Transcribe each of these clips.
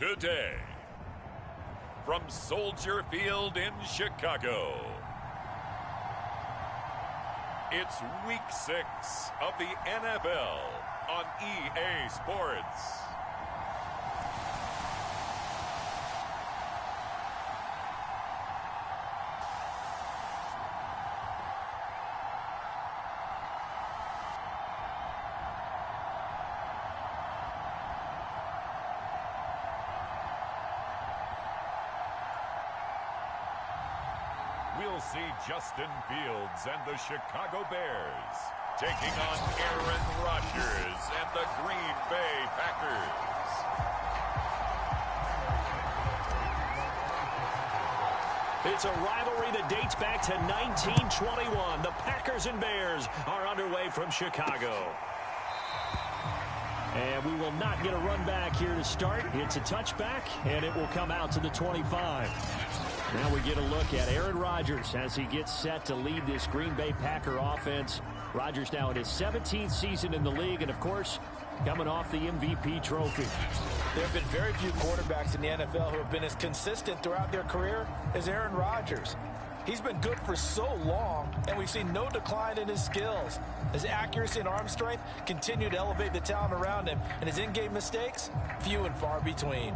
today. From Soldier Field in Chicago, it's Week 6 of the NFL on EA Sports. We'll see Justin Fields and the Chicago Bears taking on Aaron Rodgers and the Green Bay Packers. It's a rivalry that dates back to 1921. The Packers and Bears are underway from Chicago. And we will not get a run back here to start. It's a touchback, and it will come out to the 25. Now we get a look at Aaron Rodgers as he gets set to lead this Green Bay Packer offense. Rodgers now in his 17th season in the league, and of course, coming off the MVP trophy. There have been very few quarterbacks in the NFL who have been as consistent throughout their career as Aaron Rodgers. He's been good for so long, and we've seen no decline in his skills. His accuracy and arm strength continue to elevate the talent around him, and his in-game mistakes, few and far between.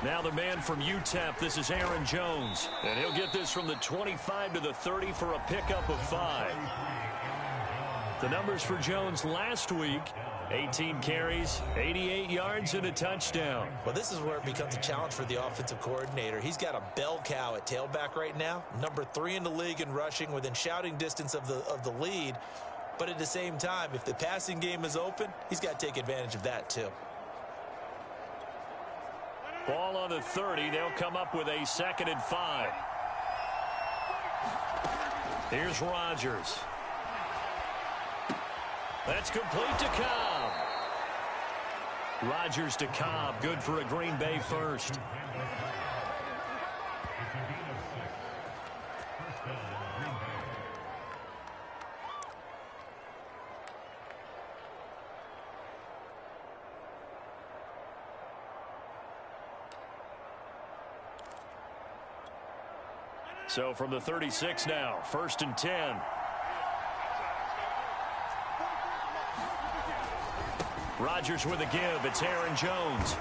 Now the man from UTEP, this is Aaron Jones. And he'll get this from the 25 to the 30 for a pickup of 5. The numbers for Jones last week, 18 carries, 88 yards, and a touchdown. Well, this is where it becomes a challenge for the offensive coordinator. He's got a bell cow at tailback right now, number 3 in the league in rushing, within shouting distance of the lead. But at the same time, if the passing game is open, he's got to take advantage of that too. Ball on the 30. They'll come up with a 2nd and 5. Here's Rodgers. That's complete to Cobb. Rodgers to Cobb. Good for a Green Bay first. So from the 36 now, 1st and 10. Rodgers with a give. It's Aaron Jones.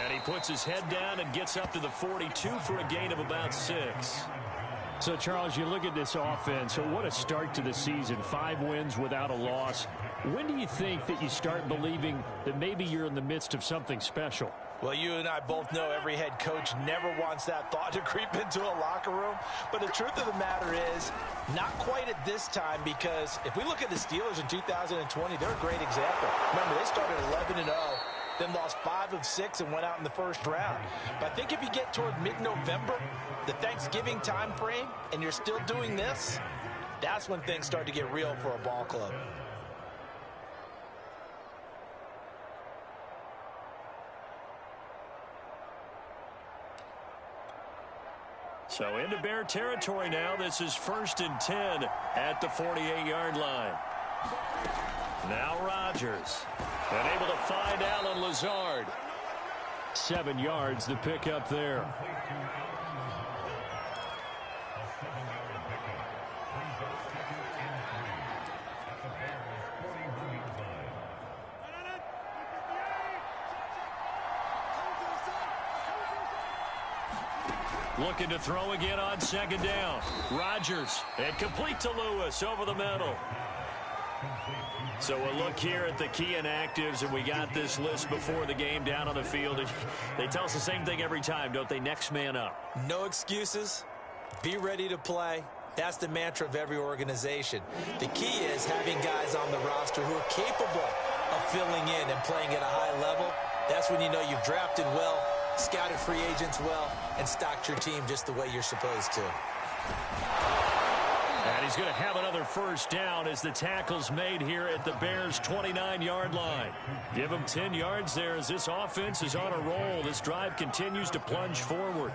And he puts his head down and gets up to the 42 for a gain of about 6. So, Charles, you look at this offense. So what a start to the season. 5 wins without a loss. When do you think that you start believing that maybe you're in the midst of something special? Well, you and I both know every head coach never wants that thought to creep into a locker room. But the truth of the matter is, not quite at this time, because if we look at the Steelers in 2020, they're a great example. Remember, they started 11-0, then lost 5 of 6 and went out in the first round. But I think if you get toward mid-November, the Thanksgiving time frame, and you're still doing this, that's when things start to get real for a ball club. So into Bear territory now. This is 1st and 10 at the 48-yard line. Now Rodgers. And able to find Allen Lazard. 7 yards, the pickup there. Looking to throw again on 2nd down. Rodgers, and complete to Lewis over the middle. So we'll look here at the key inactives, and we got this list before the game down on the field. And they tell us the same thing every time, don't they? Next man up. No excuses. Be ready to play. That's the mantra of every organization. The key is having guys on the roster who are capable of filling in and playing at a high level. That's when you know you've drafted well, scouted free agents well, and stocked your team just the way you're supposed to. And he's going to have another first down as the tackle's made here at the Bears' 29-yard line. Give him 10 yards there as this offense is on a roll. This drive continues to plunge forward.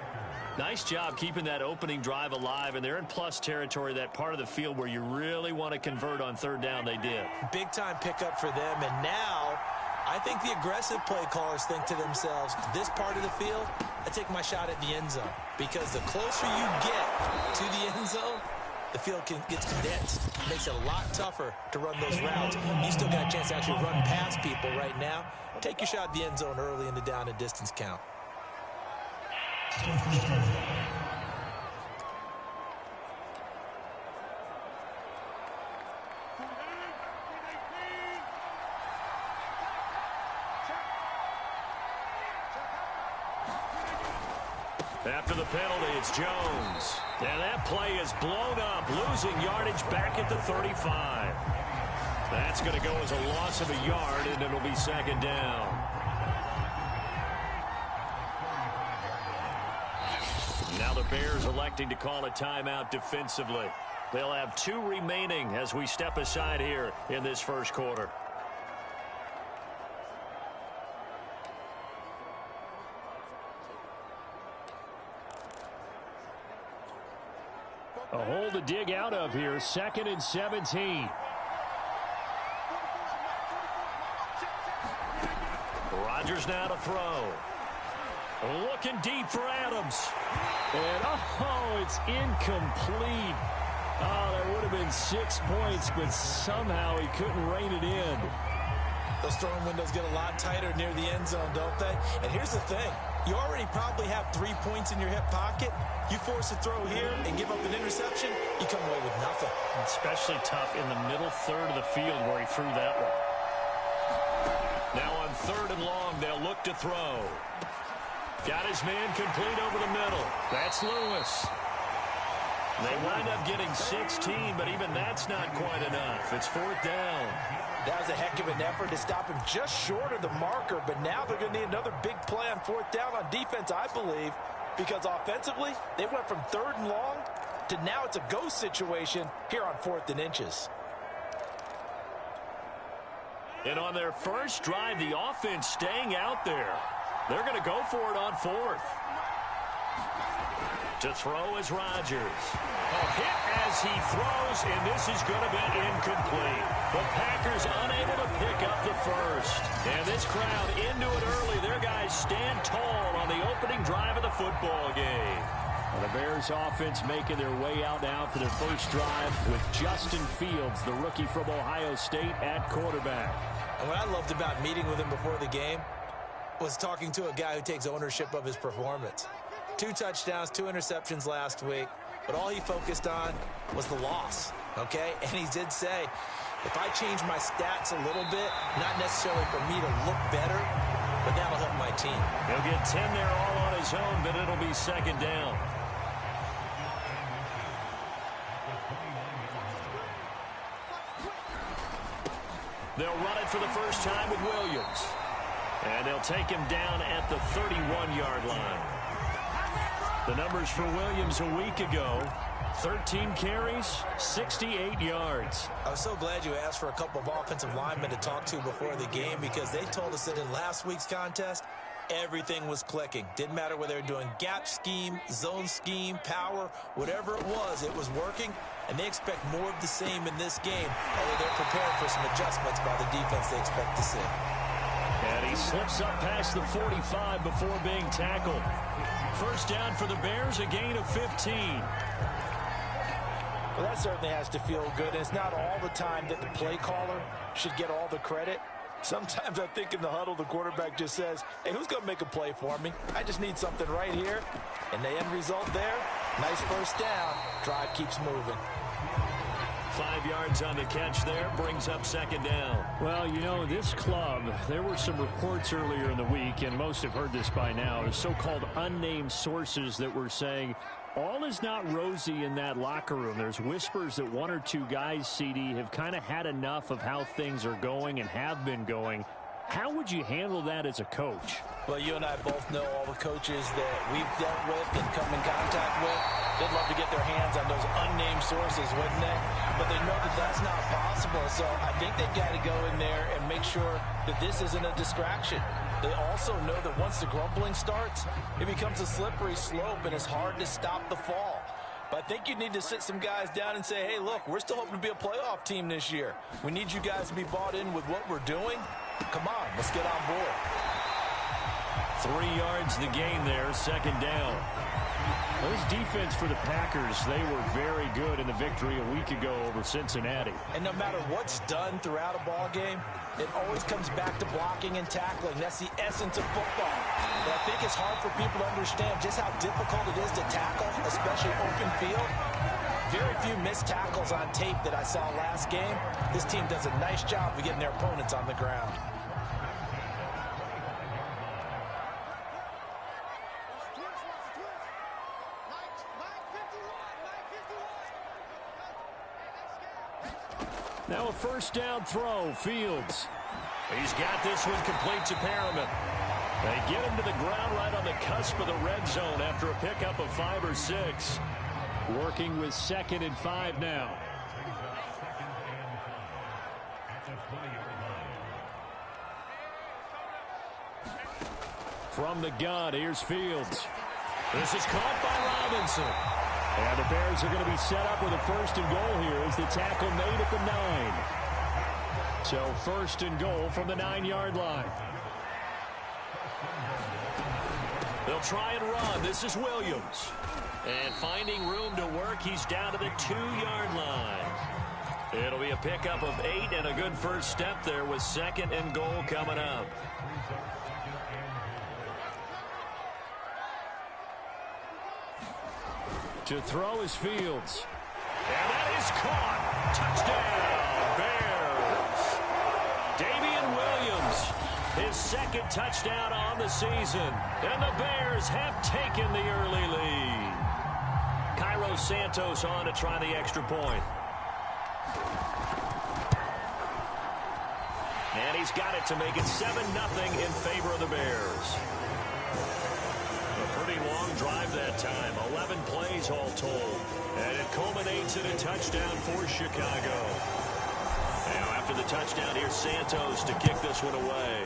Nice job keeping that opening drive alive, and they're in plus territory, that part of the field where you really want to convert on third down. They did. Big-time pickup for them, and now I think the aggressive play callers think to themselves, this part of the field, I take my shot at the end zone, because the closer you get to the end zone, the field gets condensed. It makes it a lot tougher to run those routes. You still got a chance to actually run past people right now. Take your shot at the end zone early in the down and distance count. After the penalty, it's Jones. And that play is blown up, losing yardage back at the 35. That's going to go as a loss of a yard, and it'll be second down. Now the Bears electing to call a timeout defensively. They'll have 2 remaining as we step aside here in this first quarter. A hole to dig out of here, 2nd and 17. Rodgers now to throw. Looking deep for Adams. And, it's incomplete. There would have been 6 points, but somehow he couldn't rein it in. Those throwing windows get a lot tighter near the end zone, don't they? And here's the thing. You already probably have 3 points in your hip pocket. You force a throw here and give up an interception, you come away with nothing. Especially tough in the middle third of the field where he threw that one. Now on 3rd and long, they'll look to throw. Got his man complete over the middle. That's Lewis. They wind up getting 16, but even that's not quite enough. It's 4th down. That was a heck of an effort to stop him just short of the marker, but now they're going to need another big play on 4th down on defense, I believe, because offensively, they went from 3rd and long to now it's a go situation here on 4th and inches. And on their first drive, the offense staying out there. They're going to go for it on 4th. To throw is Rodgers. A hit as he throws, and this is going to be incomplete. The Packers unable to pick up the first. And this crowd into it early. Their guys stand tall on the opening drive of the football game. And the Bears offense making their way out now for their first drive with Justin Fields, the rookie from Ohio State, at quarterback. And what I loved about meeting with him before the game was talking to a guy who takes ownership of his performance. 2 touchdowns, 2 interceptions last week, but all he focused on was the loss, okay? And he did say, if I change my stats a little bit, not necessarily for me to look better, but that'll help my team. He'll get 10 there all on his own, but it'll be 2nd down. They'll run it for the first time with Williams. And they'll take him down at the 31-yard line. The numbers for Williams a week ago, 13 carries, 68 yards. I was so glad you asked for a couple of offensive linemen to talk to before the game, because they told us that in last week's contest, everything was clicking. Didn't matter whether they were doing gap scheme, zone scheme, power, whatever it was working, and they expect more of the same in this game, although they're prepared for some adjustments by the defense they expect to see. And he slips up past the 45 before being tackled. First down for the Bears, a gain of 15. Well, that certainly has to feel good. And it's not all the time that the play caller should get all the credit. Sometimes I think in the huddle, the quarterback just says, hey, who's going to make a play for me? I just need something right here. And the end result there, nice first down. Drive keeps moving. 5 yards on the catch there, brings up second down. Well, you know, this club, there were some reports earlier in the week, and most have heard this by now, the so-called unnamed sources that were saying all is not rosy in that locker room. There's whispers that 1 or 2 guys, CD, have kind of had enough of how things are going and have been going. How would you handle that as a coach? Well, you and I both know all the coaches that we've dealt with and come in contact with. They'd love to get their hands on those unnamed sources, wouldn't they? But they know that that's not possible. So I think they've got to go in there and make sure that this isn't a distraction. They also know that once the grumbling starts, it becomes a slippery slope and it's hard to stop the fall. But I think you need to sit some guys down and say, hey, look, we're still hoping to be a playoff team this year. We need you guys to be bought in with what we're doing. Come on, let's get on board. 3 yards the gain there, second down. Those defense for the Packers, they were very good in the victory a week ago over Cincinnati. And no matter what's done throughout a ball game, it always comes back to blocking and tackling. That's the essence of football. But I think it's hard for people to understand just how difficult it is to tackle, especially open field. Very few missed tackles on tape that I saw last game. This team does a nice job of getting their opponents on the ground. Now a first down throw, Fields. He's got this one complete to Perriman. They get him to the ground right on the cusp of the red zone after a pickup of 5 or 6. Working with 2nd and 5 now. From the gun, here's Fields. This is caught by Robinson. And the Bears are going to be set up with a 1st and goal here as the tackle made at the 9. So 1st and goal from the 9-yard line. They'll try and run. This is Williams. And finding room to work, he's down to the 2-yard line. It'll be a pickup of 8 and a good first step there with 2nd and goal coming up. To throw is Fields. And that is caught. Touchdown, Bears. Damian Williams, his 2nd touchdown on the season. And the Bears have taken the early lead. Cairo Santos on to try the extra point. And he's got it to make it 7-0 in favor of the Bears. A pretty long drive that time. 11 plays all told. And it culminates in a touchdown for Chicago. Now after the touchdown, here's Santos to kick this one away.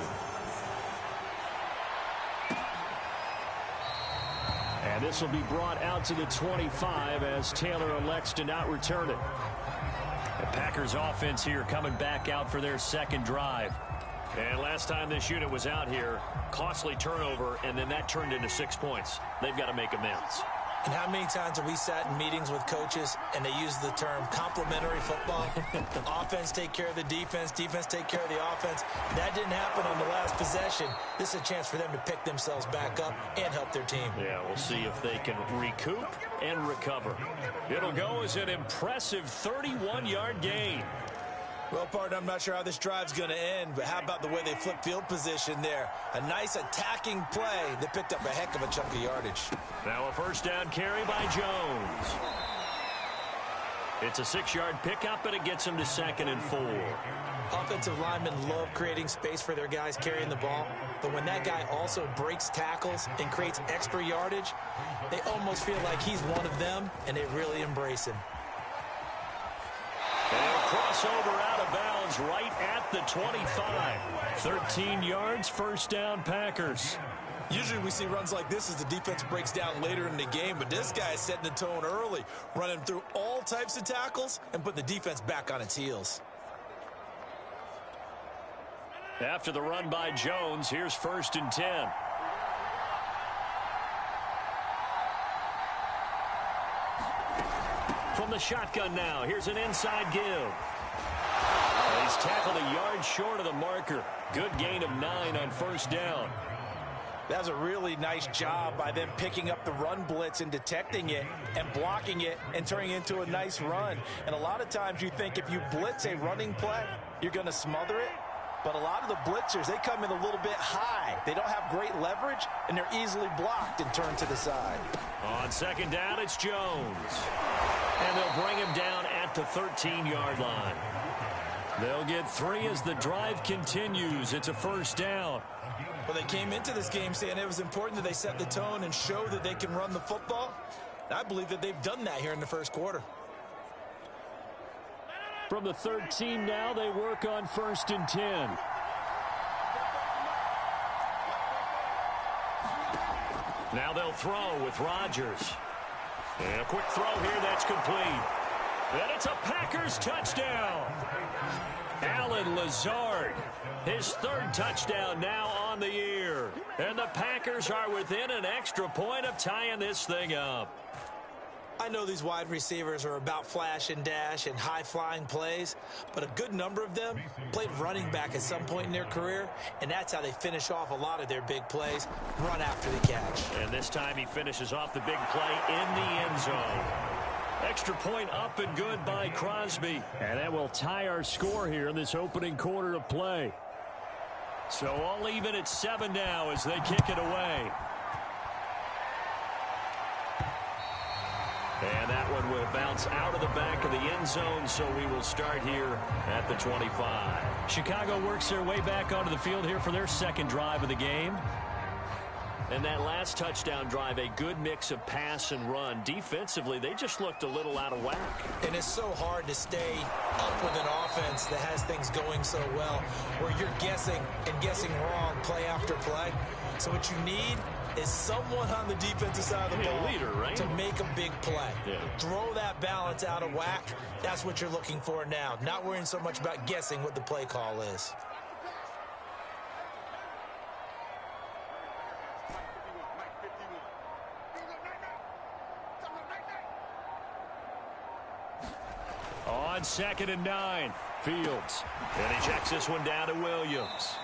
And this will be brought out to the 25 as Taylor elects to not return it. The Packers offense here coming back out for their 2nd drive. And last time this unit was out here, costly turnover, and then that turned into 6 points. They've got to make amends. And how many times have we sat in meetings with coaches and they use the term complementary football? Offense take care of the defense, defense take care of the offense. That didn't happen on the last possession. This is a chance for them to pick themselves back up and help their team. Yeah, we'll see if they can recoup and recover. It'll go as an impressive 31-yard gain. Well, partner, I'm not sure how this drive's going to end, but how about the way they flip field position there? A nice attacking play that picked up a heck of a chunk of yardage. Now a first down carry by Jones. It's a 6-yard pickup, and it gets him to 2nd and 4. Offensive linemen love creating space for their guys carrying the ball, but when that guy also breaks tackles and creates extra yardage, they almost feel like he's one of them, and they really embrace him. And a crossover out of bounds right at the 25. 13 yards, first down, Packers. Usually we see runs like this as the defense breaks down later in the game, but this guy is setting the tone early, running through all types of tackles and putting the defense back on its heels. After the run by Jones, here's 1st and 10. From the shotgun now, here's an inside give. He's tackled a yard short of the marker. Good gain of 9 on first down. That was a really nice job by them picking up the run blitz and detecting it and blocking it and turning it into a nice run. And a lot of times you think if you blitz a running play, you're going to smother it. But a lot of the blitzers, they come in a little bit high. They don't have great leverage, and they're easily blocked and turned to the side. On second down, it's Jones. And they'll bring him down at the 13-yard line. They'll get 3 as the drive continues. It's a first down. Well, they came into this game saying it was important that they set the tone and show that they can run the football. And I believe that they've done that here in the first quarter. From the 13 now, they work on 1st and 10. Now they'll throw with Rodgers. And a quick throw here that's complete. And it's a Packers touchdown. Allen Lazard, his 3rd touchdown now on the year. And the Packers are within an extra point of tying this thing up. I know these wide receivers are about flash and dash and high-flying plays, but a good number of them played running back at some point in their career, and that's how they finish off a lot of their big plays, run after the catch. And this time he finishes off the big play in the end zone. Extra point up and good by Crosby. And that will tie our score here in this opening quarter of play. So all even at 7 now as they kick it away. And that one will bounce out of the back of the end zone, so we will start here at the 25. Chicago works their way back onto the field here for their 2nd drive of the game. And that last touchdown drive, a good mix of pass and run. Defensively, they just looked a little out of whack. And it's so hard to stay up with an offense that has things going so well, where you're guessing and guessing wrong play after play. So what you need is someone on the defensive side of the ball leader, right? to make a big play. Yeah. Throw that balance out of whack. That's what you're looking for now. Not worrying so much about guessing what the play call is. On 2nd and 9, Fields. And he checks this one down to Williams.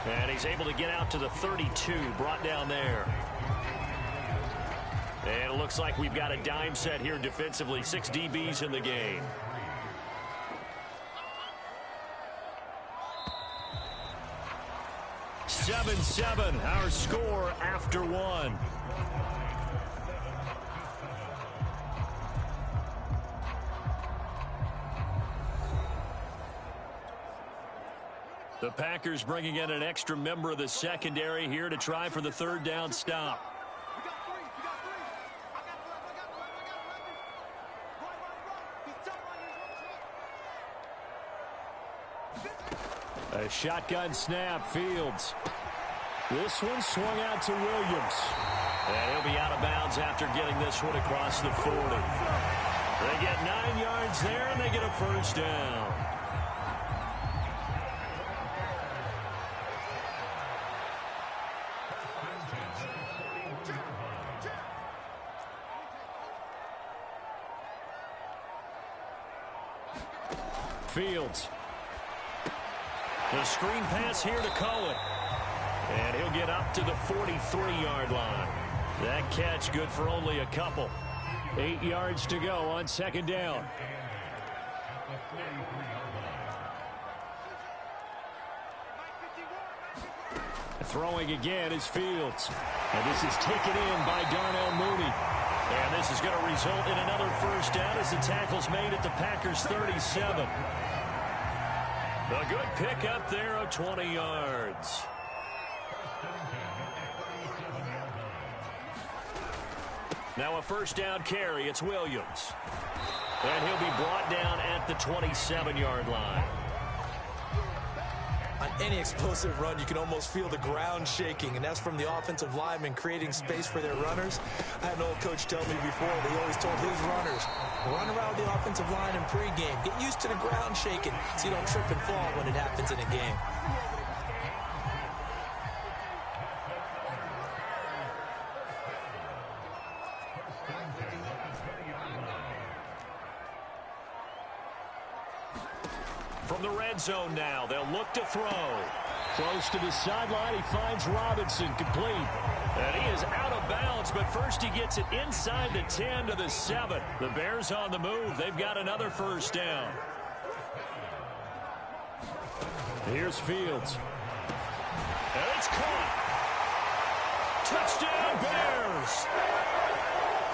And he's able to get out to the 32, brought down there. And it looks like we've got a dime set here defensively. 6 DBs in the game. Seven, our score after 1. The Packers bringing in an extra member of the secondary here to try for the 3rd down stop. A shotgun snap, Fields. This one swung out to Williams. And he'll be out of bounds after getting this one across the 40. They get 9 yards there, and they get a 1st down. Fields. The screen pass here to Cohen. And he'll get up to the 43-yard line. That catch good for only a couple. 8 yards to go on 2nd down. Throwing again is Fields. And this is taken in by Darnell Mooney. And this is going to result in another 1st down as the tackle's made at the Packers' 37. A good pick up there of 20 yards. Now a 1st down carry. It's Williams. And he'll be brought down at the 27-yard line. On any explosive run, you can almost feel the ground shaking, and that's from the offensive linemen creating space for their runners. I had an old coach tell me before that he always told his runners, run around the offensive line in pregame. Get used to the ground shaking so you don't trip and fall when it happens in a game. From the red zone now, they'll look to throw. Close to the sideline, he finds Robinson, complete. And he is out of bounds, but first he gets it inside the 10 to the 7. The Bears on the move. They've got another first down. Here's Fields. And it's caught. Touchdown, Bears.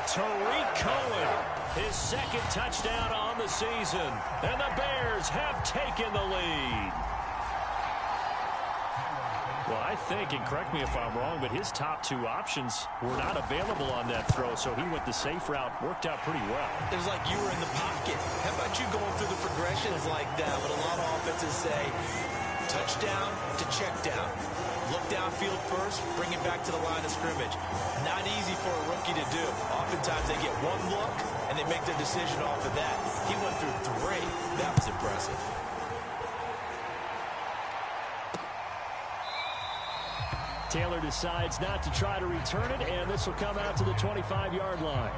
Tariq Cohen, his second touchdown on the season. And the Bears have taken the lead. Well, I think, and correct me if I'm wrong, but his top two options were not available on that throw, so he went the safe route, worked out pretty well. It was like you were in the pocket. How about you going through the progressions like that? But a lot of offenses say touchdown to check down. Look downfield first, bring it back to the line of scrimmage. Not easy for a rookie to do. Oftentimes they get one look, and they make their decision off of that. He went through three. That was impressive. Taylor decides not to try to return it, and this will come out to the 25-yard line.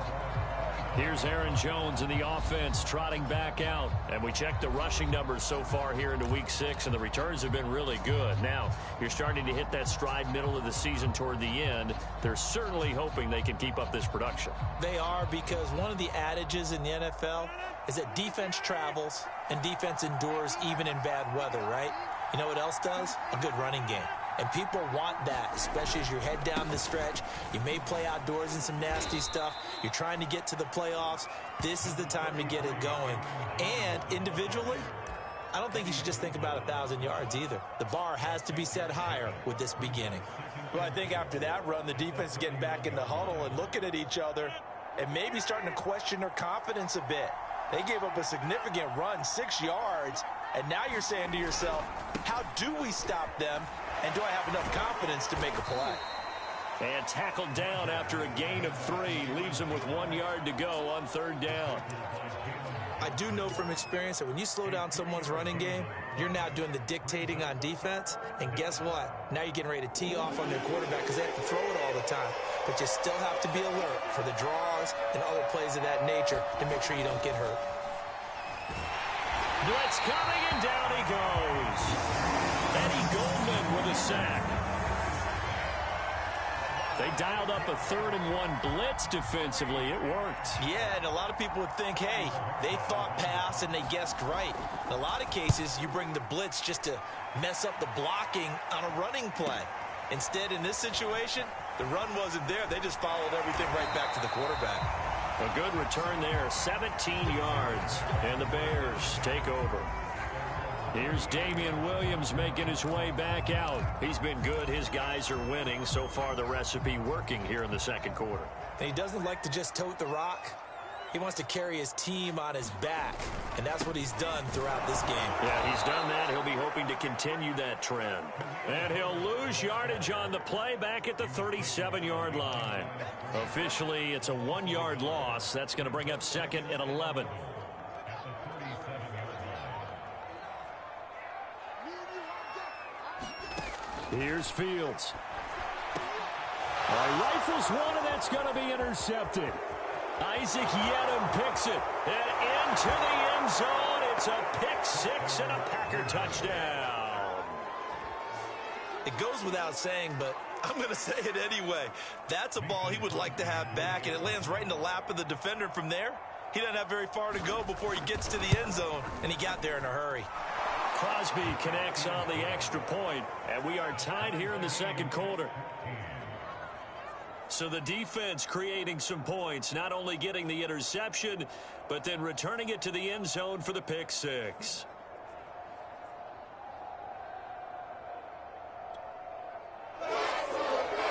Here's Aaron Jones in the offense trotting back out. And we checked the rushing numbers so far here into Week 6, and the returns have been really good. Now, you're starting to hit that stride middle of the season toward the end. They're certainly hoping they can keep up this production. They are, because one of the adages in the NFL is that defense travels and defense endures even in bad weather, right? You know what else does? A good running game. And people want that, especially as you head down the stretch. You may play outdoors in some nasty stuff. You're trying to get to the playoffs. This is the time to get it going. And individually, I don't think you should just think about 1,000 yards either. The bar has to be set higher with this beginning. Well, I think after that run, the defense is getting back in the huddle and looking at each other and maybe starting to question their confidence a bit. They gave up a significant run, 6 yards, and now you're saying to yourself, how do we stop them? And do I have enough confidence to make a play? And tackled down after a gain of 3. Leaves him with 1 yard to go on third down. I do know from experience that when you slow down someone's running game, you're now doing the dictating on defense. And guess what? Now you're getting ready to tee off on their quarterback because they have to throw it all the time. But you still have to be alert for the draws and other plays of that nature to make sure you don't get hurt. Blitz coming, and down he goes. Eddie Goldman with a sack. They dialed up a 3rd and 1 blitz defensively. It worked. Yeah, and a lot of people would think, hey, they thought pass and they guessed right. In a lot of cases, you bring the blitz just to mess up the blocking on a running play. Instead, in this situation, the run wasn't there. They just followed everything right back to the quarterback. A good return there, 17 yards, and the Bears take over. Here's Damian Williams making his way back out. He's been good. His guys are winning. So far, the recipe working here in the second quarter. And he doesn't like to just tote the rock. He wants to carry his team on his back, and that's what he's done throughout this game. Yeah, he's done that. He'll be hoping to continue that trend. And he'll lose yardage on the play back at the 37-yard line. Officially, it's a 1-yard loss. That's going to bring up 2nd and 11. Here's Fields. Rifles one, and that's going to be intercepted. Isaac Yiadom picks it. And into the end zone. It's a pick 6 and a Packer touchdown. It goes without saying, but I'm going to say it anyway. That's a ball he would like to have back, and it lands right in the lap of the defender from there. He doesn't have very far to go before he gets to the end zone, and he got there in a hurry. Crosby connects on the extra point, and we are tied here in the second quarter. So the defense creating some points, not only getting the interception, but then returning it to the end zone for the pick 6.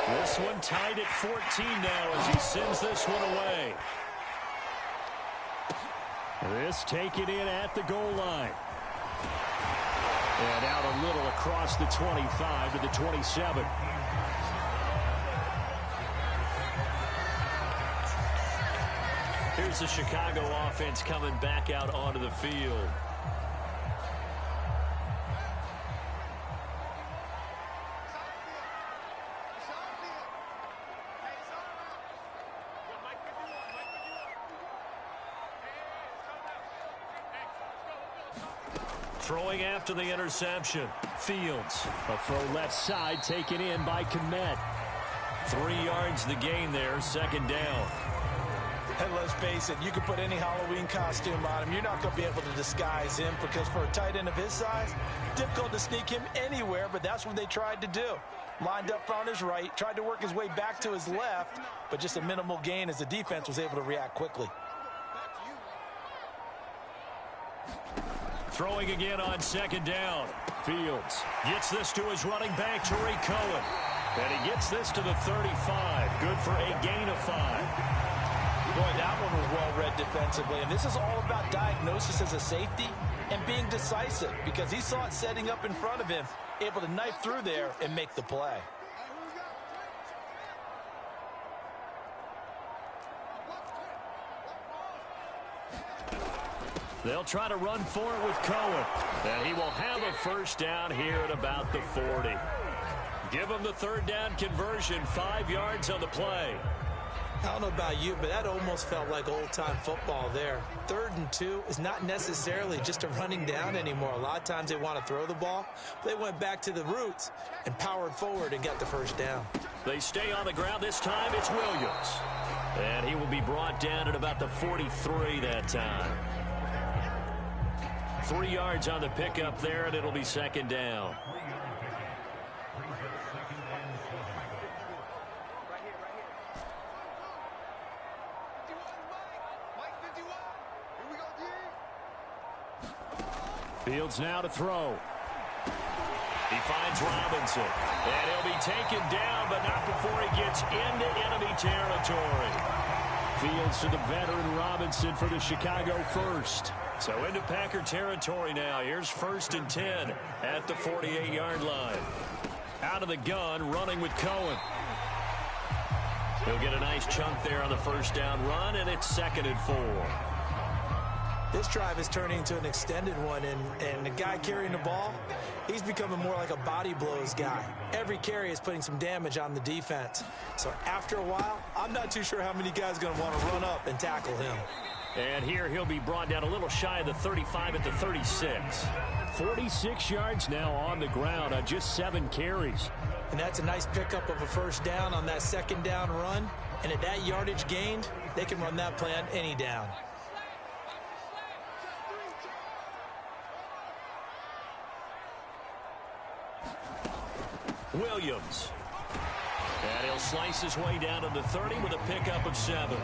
This one tied at 14 now as he sends this one away. This taken in at the goal line. And out a little across the 25 to the 27. Here's the Chicago offense coming back out onto the field. Throwing after the interception. Fields. A throw left side taken in by Kmet. 3 yards the gain there, second down. And let's face it, you can put any Halloween costume on him. You're not going to be able to disguise him because for a tight end of his size, difficult to sneak him anywhere, but that's what they tried to do. Lined up on his right, tried to work his way back to his left, but just a minimal gain as the defense was able to react quickly. Throwing again on second down. Fields gets this to his running back, Tariq Cohen. And he gets this to the 35. Good for a gain of 5. Boy, that one was well-read defensively. And this is all about diagnosis as a safety and being decisive because he saw it setting up in front of him, able to knife through there and make the play. They'll try to run for it with Cohen. And he will have a first down here at about the 40. Give him the third down conversion, 5 yards on the play. I don't know about you, but that almost felt like old-time football there. 3rd and 2 is not necessarily just a running down anymore. A lot of times they want to throw the ball. They went back to the roots and powered forward and got the first down. They stay on the ground. This time it's Williams. And he will be brought down at about the 43 that time. 3 yards on the pickup there, and it'll be second down. Fields now to throw. He finds Robinson, and he'll be taken down, but not before he gets into enemy territory. Fields to the veteran Robinson for the Chicago first. So into Packer territory now. Here's 1st and 10 at the 48-yard line. Out of the gun, running with Cohen. He'll get a nice chunk there on the first down run, and it's 2nd and 4. This drive is turning into an extended one, and the guy carrying the ball, he's becoming more like a body blows guy. Every carry is putting some damage on the defense. So after a while, I'm not too sure how many guys are going to want to run up and tackle him. And here he'll be brought down a little shy of the 35 at the 36. 46 yards now on the ground on just 7 carries. And that's a nice pickup of a first down on that second down run. And at that yardage gained, they can run that play on any down. Williams. And he'll slice his way down to the 30 with a pickup of 7.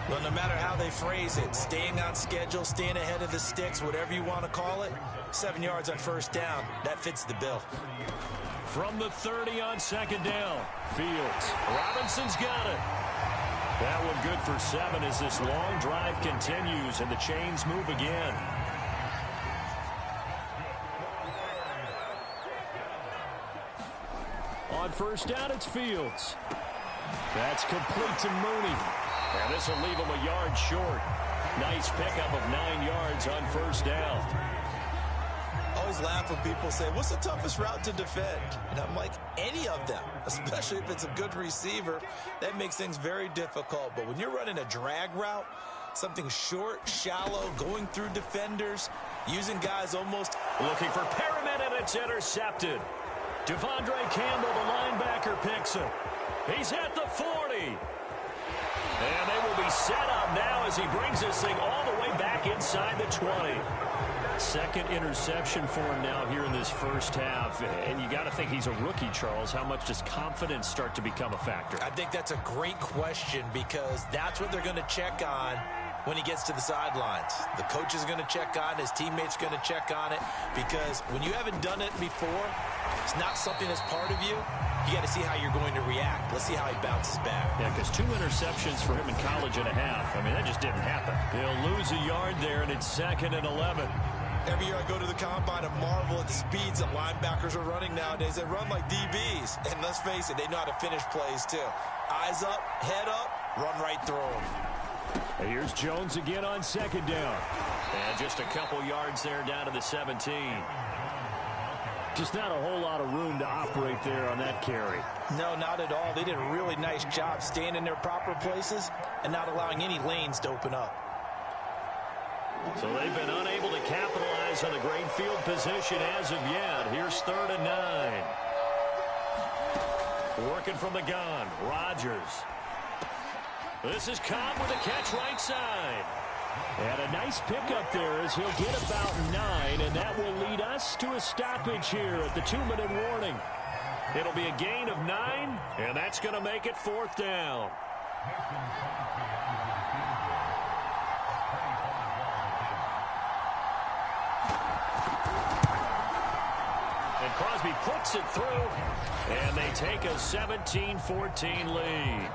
Well, no matter how they phrase it, staying on schedule, staying ahead of the sticks, whatever you want to call it, 7 yards on first down, that fits the bill. From the 30 on second down, Fields. Robinson's got it. That one good for 7 as this long drive continues and the chains move again. On first down, it's Fields. That's complete to Mooney. And this will leave him a yard short. Nice pickup of 9 yards on first down. I always laugh when people say, what's the toughest route to defend? And I'm like, any of them, especially if it's a good receiver. That makes things very difficult. But when you're running a drag route, something short, shallow, going through defenders, using guys almost. Looking for Perriman, and it's intercepted. Devondre Campbell, the linebacker, picks it. He's at the 40. And they will be set up now as he brings this thing all the way back inside the 20. Second interception for him now here in this first half. And you got to think he's a rookie, Charles. How much does confidence start to become a factor? I think that's a great question because that's what they're going to check on when he gets to the sidelines. The coach is going to check on it. His teammates are going to check on it because when you haven't done it before, it's not something that's part of you. You got to see how you're going to react. Let's see how he bounces back. Yeah, because 2 interceptions for him in college and a half. I mean, that just didn't happen. He'll lose a yard there, and it's 2nd and 11. Every year I go to the combine and marvel at the speeds that linebackers are running nowadays. They run like DBs. And let's face it, they know how to finish plays too. Eyes up, head up, run right through them. And here's Jones again on second down. And just a couple yards there down to the 17. Just not a whole lot of room to operate there on that carry. No, not at all. They did a really nice job staying in their proper places and not allowing any lanes to open up. So they've been unable to capitalize on the great field position as of yet. Here's 3rd and 9. Working from the gun, Rodgers. This is Cobb with a catch right side. And a nice pickup there as he'll get about 9, and that will lead us to a stoppage here at the 2-minute warning. It'll be a gain of 9, and that's going to make it 4th down. And Crosby puts it through, and they take a 17-14 lead.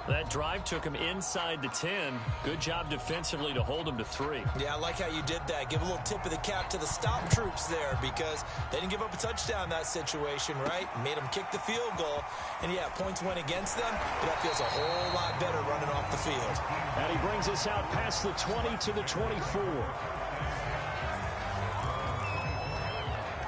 That drive took him inside the 10. Good job defensively to hold him to 3. Yeah, I like how you did that. Give a little tip of the cap to the stop troops there because they didn't give up a touchdown in that situation, right? Made them kick the field goal. And, yeah, points went against them, but that feels a whole lot better running off the field. And he brings us out past the 20 to the 24.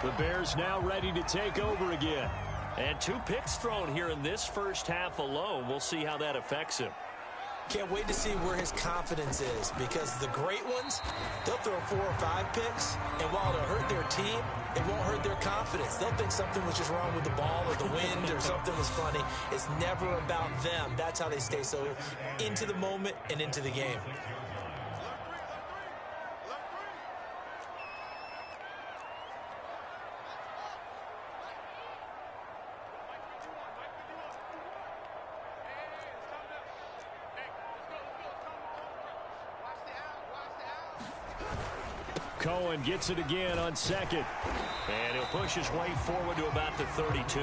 The Bears now ready to take over again. And 2 picks thrown here in this first half alone. We'll see how that affects him. Can't wait to see where his confidence is because the great ones, they'll throw 4 or 5 picks, and while it'll hurt their team, it won't hurt their confidence. They'll think something was just wrong with the ball or the wind or something was funny. It's never about them. That's how they stay so into the moment and into the game. Cohen gets it again on 2nd. And he'll push his way forward to about the 32.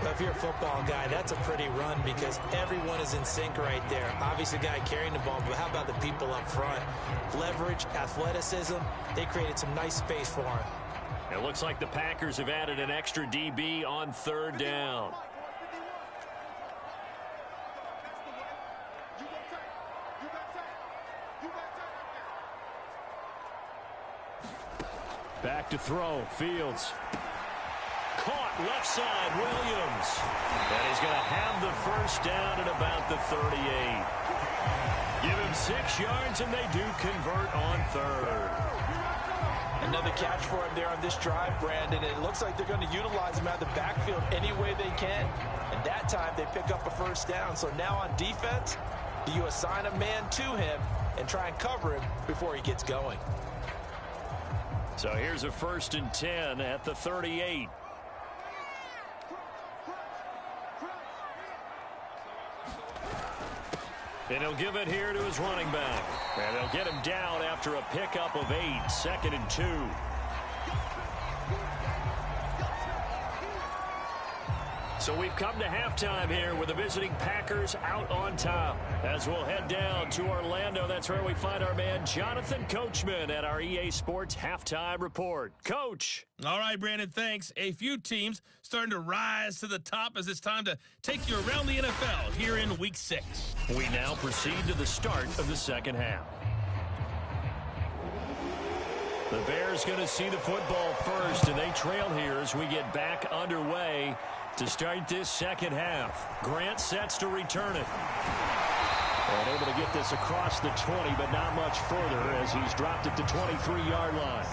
Well, if you're a football guy, that's a pretty run because everyone is in sync right there. Obviously, the guy carrying the ball, but how about the people up front? Leverage, athleticism, they created some nice space for him. It looks like the Packers have added an extra DB on 3rd down. Back to throw, Fields. Caught left side, Williams. And he's going to have the first down at about the 38. Give him 6 yards, and they do convert on 3rd. Another catch for him there on this drive, Brandon. It looks like they're going to utilize him out of the backfield any way they can. And that time, they pick up a first down. So now on defense, do you assign a man to him and try and cover him before he gets going? So here's a 1st and 10 at the 38. And he'll give it here to his running back. And they'll get him down after a pickup of 8, 2nd and 2. So we've come to halftime here with the visiting Packers out on top. As we'll head down to Orlando, that's where we find our man Jonathan Coachman at our EA Sports Halftime Report. Coach. All right, Brandon, thanks. A few teams starting to rise to the top as it's time to take you around the NFL here in Week 6. We now proceed to the start of the second half. The Bears going to see the football first, and they trail here as we get back underway to start this second half. Grant sets to return it. And able to get this across the 20, but not much further as he's dropped it to 23-yard line.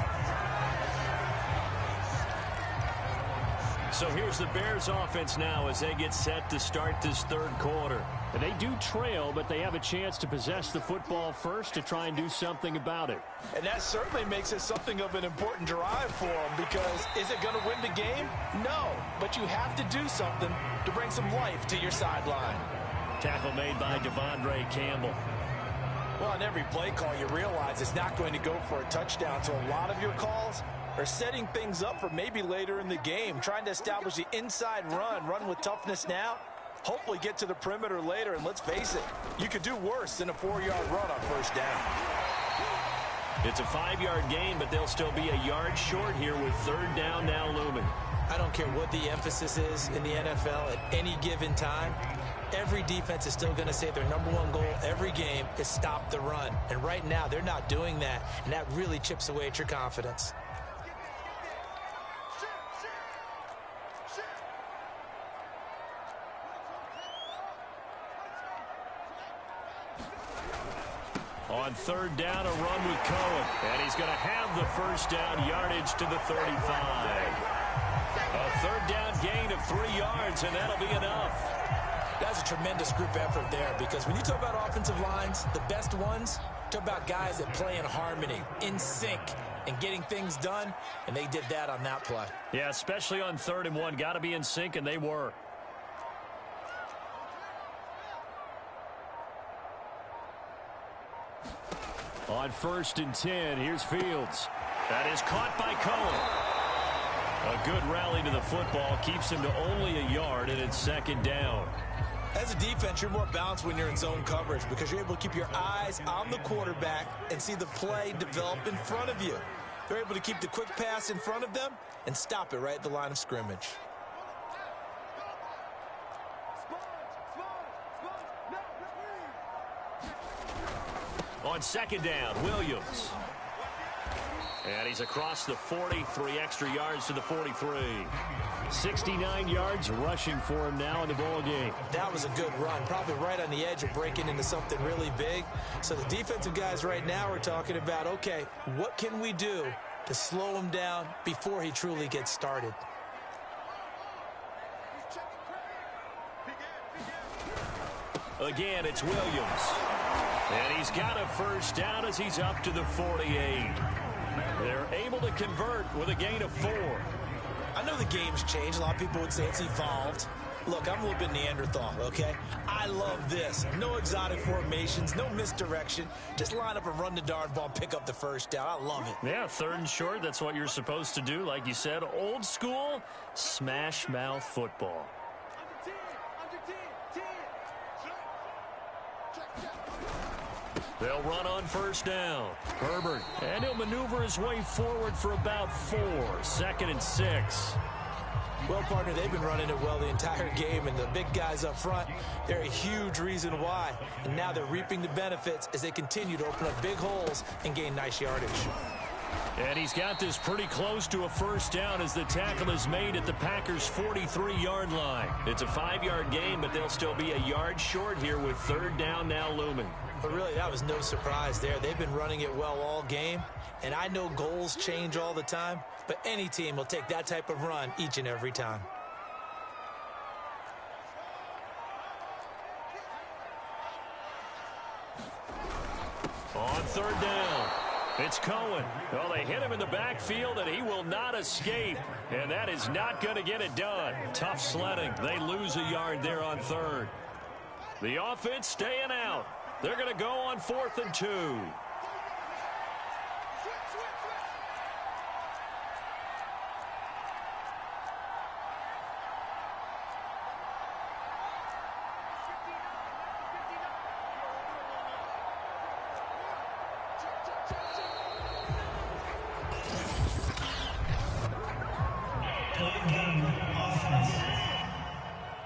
So here's the Bears offense now as they get set to start this 3rd quarter. And they do trail, but they have a chance to possess the football first to try and do something about it. And that certainly makes it something of an important drive for them because is it going to win the game? No, but you have to do something to bring some life to your sideline. Tackle made by Devondre Campbell. Well, on every play call, you realize it's not going to go for a touchdown, so a lot of your calls are setting things up for maybe later in the game, trying to establish the inside run with toughness now, hopefully get to the perimeter later, and let's face it, you could do worse than a 4-yard run on first down. It's a 5-yard gain, but they'll still be a yard short here with 3rd down now looming. I don't care what the emphasis is in the NFL at any given time. Every defense is still going to say their #1 goal every game is stop the run. And right now, they're not doing that, and that really chips away at your confidence. On third down, a run with Cohen. And he's going to have the first down yardage to the 35. A third down gain of 3 yards, and that'll be enough. That's a tremendous group effort there, because when you talk about offensive lines, the best ones, talk about guys that play in harmony, in sync, and getting things done, and they did that on that play. Yeah, especially on 3rd and 1. Got to be in sync, and they were. On 1st and 10, here's Fields. That is caught by Cohen. A good rally to the football keeps him to only a yard, and it's 2nd down. As a defense, you're more balanced when you're in zone coverage because you're able to keep your eyes on the quarterback and see the play develop in front of you. They're able to keep the quick pass in front of them and stop it right at the line of scrimmage. On 2nd down, Williams. And he's across the 40, 3 extra yards to the 43. 69 yards rushing for him now in the ball game. That was a good run, probably right on the edge of breaking into something really big. So the defensive guys right now are talking about, okay, what can we do to slow him down before he truly gets started? Again, it's Williams. And he's got a first down as he's up to the 48. They're able to convert with a gain of 4. I know the game's changed. A lot of people would say it's evolved. Look, I'm a little bit Neanderthal, okay? I love this. No exotic formations, no misdirection. Just line up and run the darn ball, pick up the first down. I love it. Yeah, 3rd and short, that's what you're supposed to do. Like you said, old school, smash mouth football. They'll run on 1st down. Herbert. And he'll maneuver his way forward for about 4. 2nd and 6. Well, partner, they've been running it well the entire game, and the big guys up front, they're a huge reason why. And now they're reaping the benefits as they continue to open up big holes and gain nice yardage. And he's got this pretty close to a first down as the tackle is made at the Packers' 43-yard line. It's a 5-yard gain, but they'll still be a yard short here with 3rd down now looming. But really, that was no surprise there. They've been running it well all game, and I know goals change all the time, but any team will take that type of run each and every time. On 3rd down, it's Cohen. Well, they hit him in the backfield, and he will not escape. And that is not going to get it done. Tough sledding. They lose a yard there on 3rd. The offense staying out. They're going to go on 4th and 2.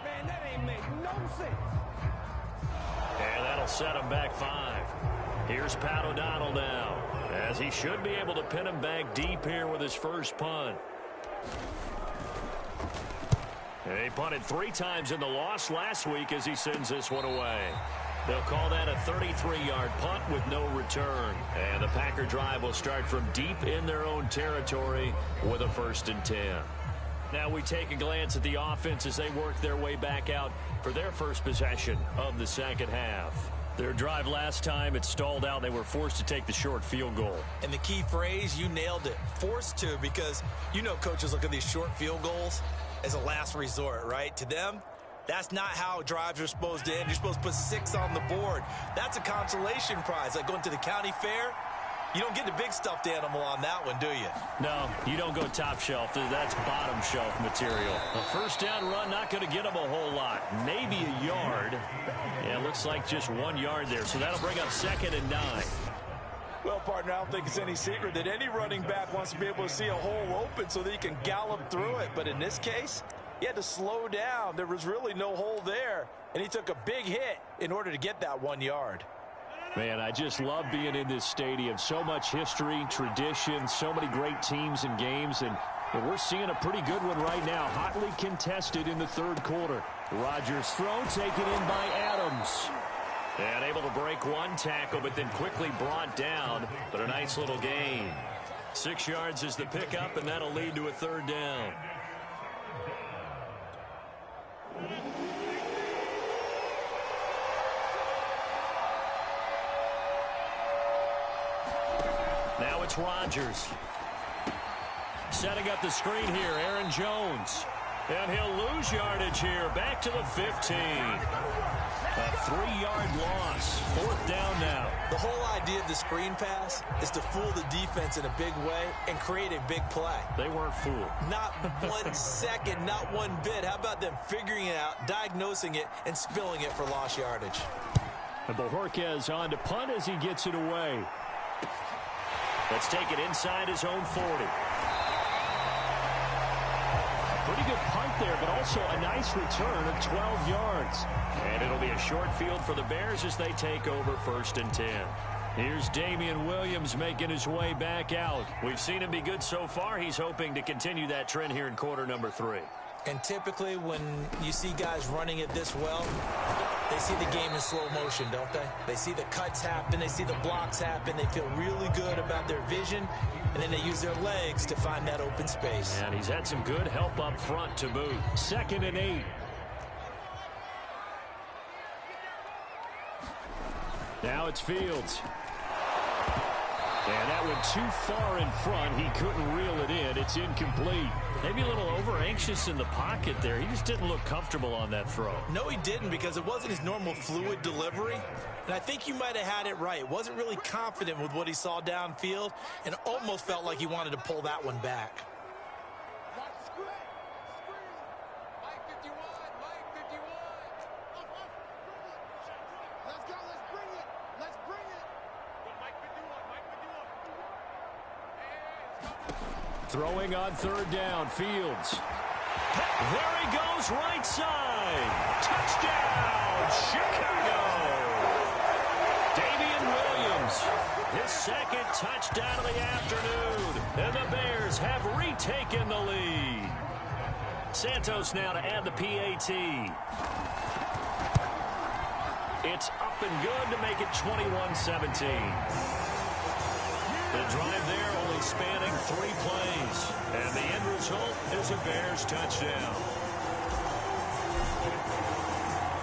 Man, that ain't make no sense. And that'll set him back 5. Here's Pat O'Donnell now, as he should be able to pin him back deep here with his first punt. He punted 3 times in the loss last week as he sends this one away. They'll call that a 33-yard punt with no return. And the Packer drive will start from deep in their own territory with a 1st and 10. Now we take a glance at the offense as they work their way back out for their first possession of the second half. Their drive last time, it stalled out. They were forced to take the short field goal. And the key phrase, you nailed it, forced to, because you know coaches look at these short field goals as a last resort, right? To them, that's not how drives are supposed to end. You're supposed to put 6 on the board. That's a consolation prize, like going to the county fair. You don't get the big stuffed animal on that one, do you? No, you don't go top shelf. That's bottom shelf material. A first down run, not going to get them a whole lot. Maybe a yard. Yeah, looks like just 1 yard there. So that'll bring up 2nd and 9. Well, partner, I don't think it's any secret that any running back wants to be able to see a hole open so that he can gallop through it. But in this case, he had to slow down. There was really no hole there. And he took a big hit in order to get that 1 yard. Man, I just love being in this stadium. So much history, tradition, so many great teams and games, and we're seeing a pretty good one right now. Hotly contested in the 3rd quarter. Rodgers' throw taken in by Adams. And able to break one tackle, but then quickly brought down. But a nice little gain. 6 yards is the pickup, and that'll lead to a 3rd down. Now it's Rodgers. Setting up the screen here, Aaron Jones. And he'll lose yardage here, back to the 15. A 3-yard loss, 4th down now. The whole idea of the screen pass is to fool the defense in a big way and create a big play. They weren't fooled. Not 1 second, not one bit. How about them figuring it out, diagnosing it, and spilling it for lost yardage? And Bojorquez on to punt as he gets it away. Let's take it inside his own 40. Pretty good punt there, but also a nice return of 12 yards. And it'll be a short field for the Bears as they take over 1st and 10. Here's Damian Williams making his way back out. We've seen him be good so far. He's hoping to continue that trend here in quarter number 3. And typically when you see guys running it this well, they see the game in slow motion, don't they? They see the cuts happen. They see the blocks happen. They feel really good about their vision. And then they use their legs to find that open space. And he's had some good help up front to boot. 2nd and 8. Now it's Fields. And that went too far in front. He couldn't reel it in. It's incomplete. Maybe a little over-anxious in the pocket there. He just didn't look comfortable on that throw. No, he didn't, because it wasn't his normal fluid delivery. And I think you might have had it right. Wasn't really confident with what he saw downfield and almost felt like he wanted to pull that one back. Throwing on 3rd down, Fields. There he goes, right side. Touchdown, Chicago. Damian Williams, his 2nd touchdown of the afternoon. And the Bears have retaken the lead. Santos now to add the PAT. It's up and good to make it 21-17. The drive there only spanning 3 plays. And the end result is a Bears touchdown.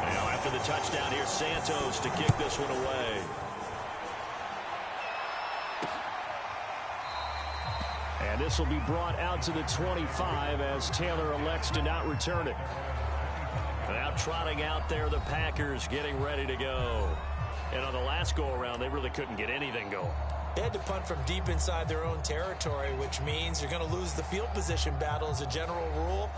Now after the touchdown, here's Santos to kick this one away. And this will be brought out to the 25 as Taylor elects to not return it. Now trotting out there, the Packers getting ready to go. And on the last go-around, they really couldn't get anything going. They had to punt from deep inside their own territory, which means you're going to lose the field position battle as a general rule.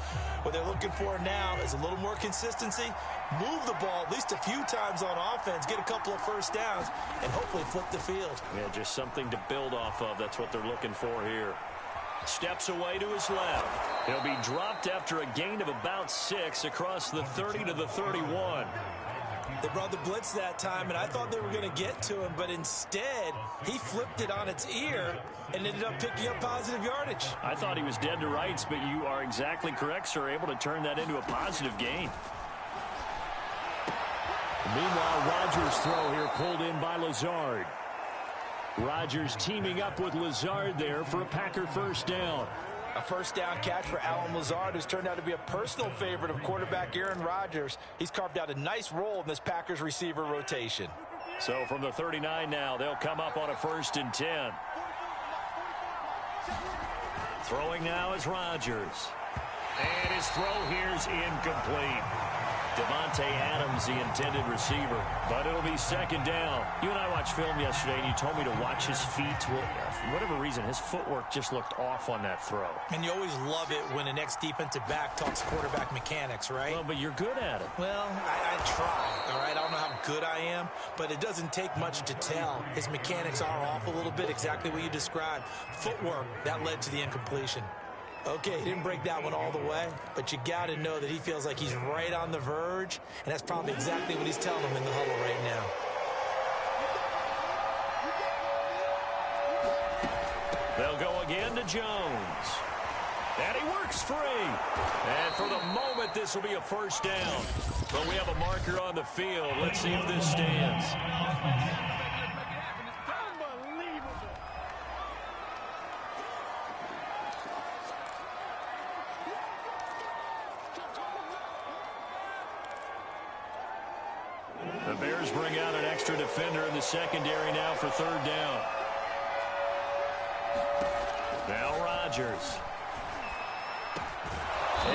What they're looking for now is a little more consistency, move the ball at least a few times on offense, get a couple of 1st downs, and hopefully flip the field. Yeah, just something to build off of. That's what they're looking for here. Steps away to his left. He'll be dropped after a gain of about 6 across the 30 to the 31. They brought the blitz that time, and I thought they were going to get to him, but instead, he flipped it on its ear and ended up picking up positive yardage. I thought he was dead to rights, but you are exactly correct, sir, able to turn that into a positive gain. Meanwhile, Rodgers' throw here pulled in by Lazard. Rodgers teaming up with Lazard there for a Packer 1st down. A 1st down catch for Allen Lazard, who's turned out to be a personal favorite of quarterback Aaron Rodgers. He's carved out a nice role in this Packers receiver rotation. So from the 39 now, they'll come up on a 1st and 10. Throwing now is Rodgers. And his throw here's incomplete. Devontae Adams, the intended receiver. But it'll be 2nd down. You and I watched film yesterday, and you told me to watch his feet. Well, for whatever reason, his footwork just looked off on that throw. And you always love it when an ex-defensive back talks quarterback mechanics, right? Well, but you're good at it. Well, I try, all right? I don't know how good I am, but it doesn't take much to tell. His mechanics are off a little bit, exactly what you described. Footwork, that led to the incompletion. Okay, he didn't break that one all the way, but you got to know that he feels like he's right on the verge, and that's probably exactly what he's telling him in the huddle right now. They'll go again to Jones. And he works free. And for the moment, this will be a first down. But we have a marker on the field. Let's see if this stands. The Bears bring out an extra defender in the secondary now for third down. Now Rodgers.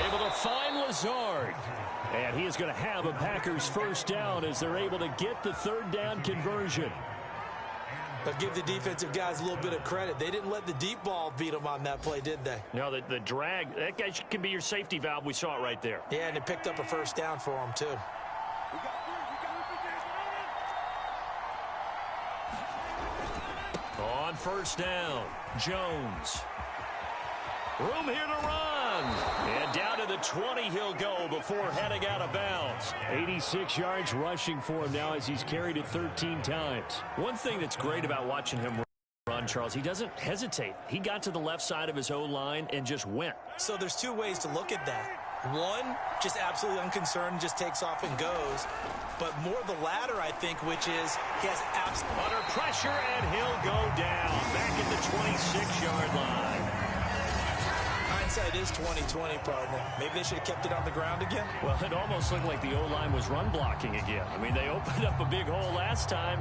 Able to find Lazard. And he is going to have a Packers first down as they're able to get the third down conversion. But give the defensive guys a little bit of credit. They didn't let the deep ball beat them on that play, did they? No, the drag, that guy can be your safety valve. We saw it right there. Yeah, and it picked up a first down for them, too. On first down, Jones. Room here to run. And down to the 20 he'll go before heading out of bounds. 86 yards rushing for him now as he's carried it 13 times. One thing that's great about watching him run, Charles, he doesn't hesitate. He got to the left side of his O-line and just went. So there's two ways to look at that. One, just absolutely unconcerned, just takes off and goes. But more the latter, I think, which is he has absolute under pressure, and he'll go down back at the 26-yard line. Hindsight is 20/20, partner. Maybe they should have kept it on the ground again. Well, it almost looked like the O-line was run blocking again. I mean, they opened up a big hole last time.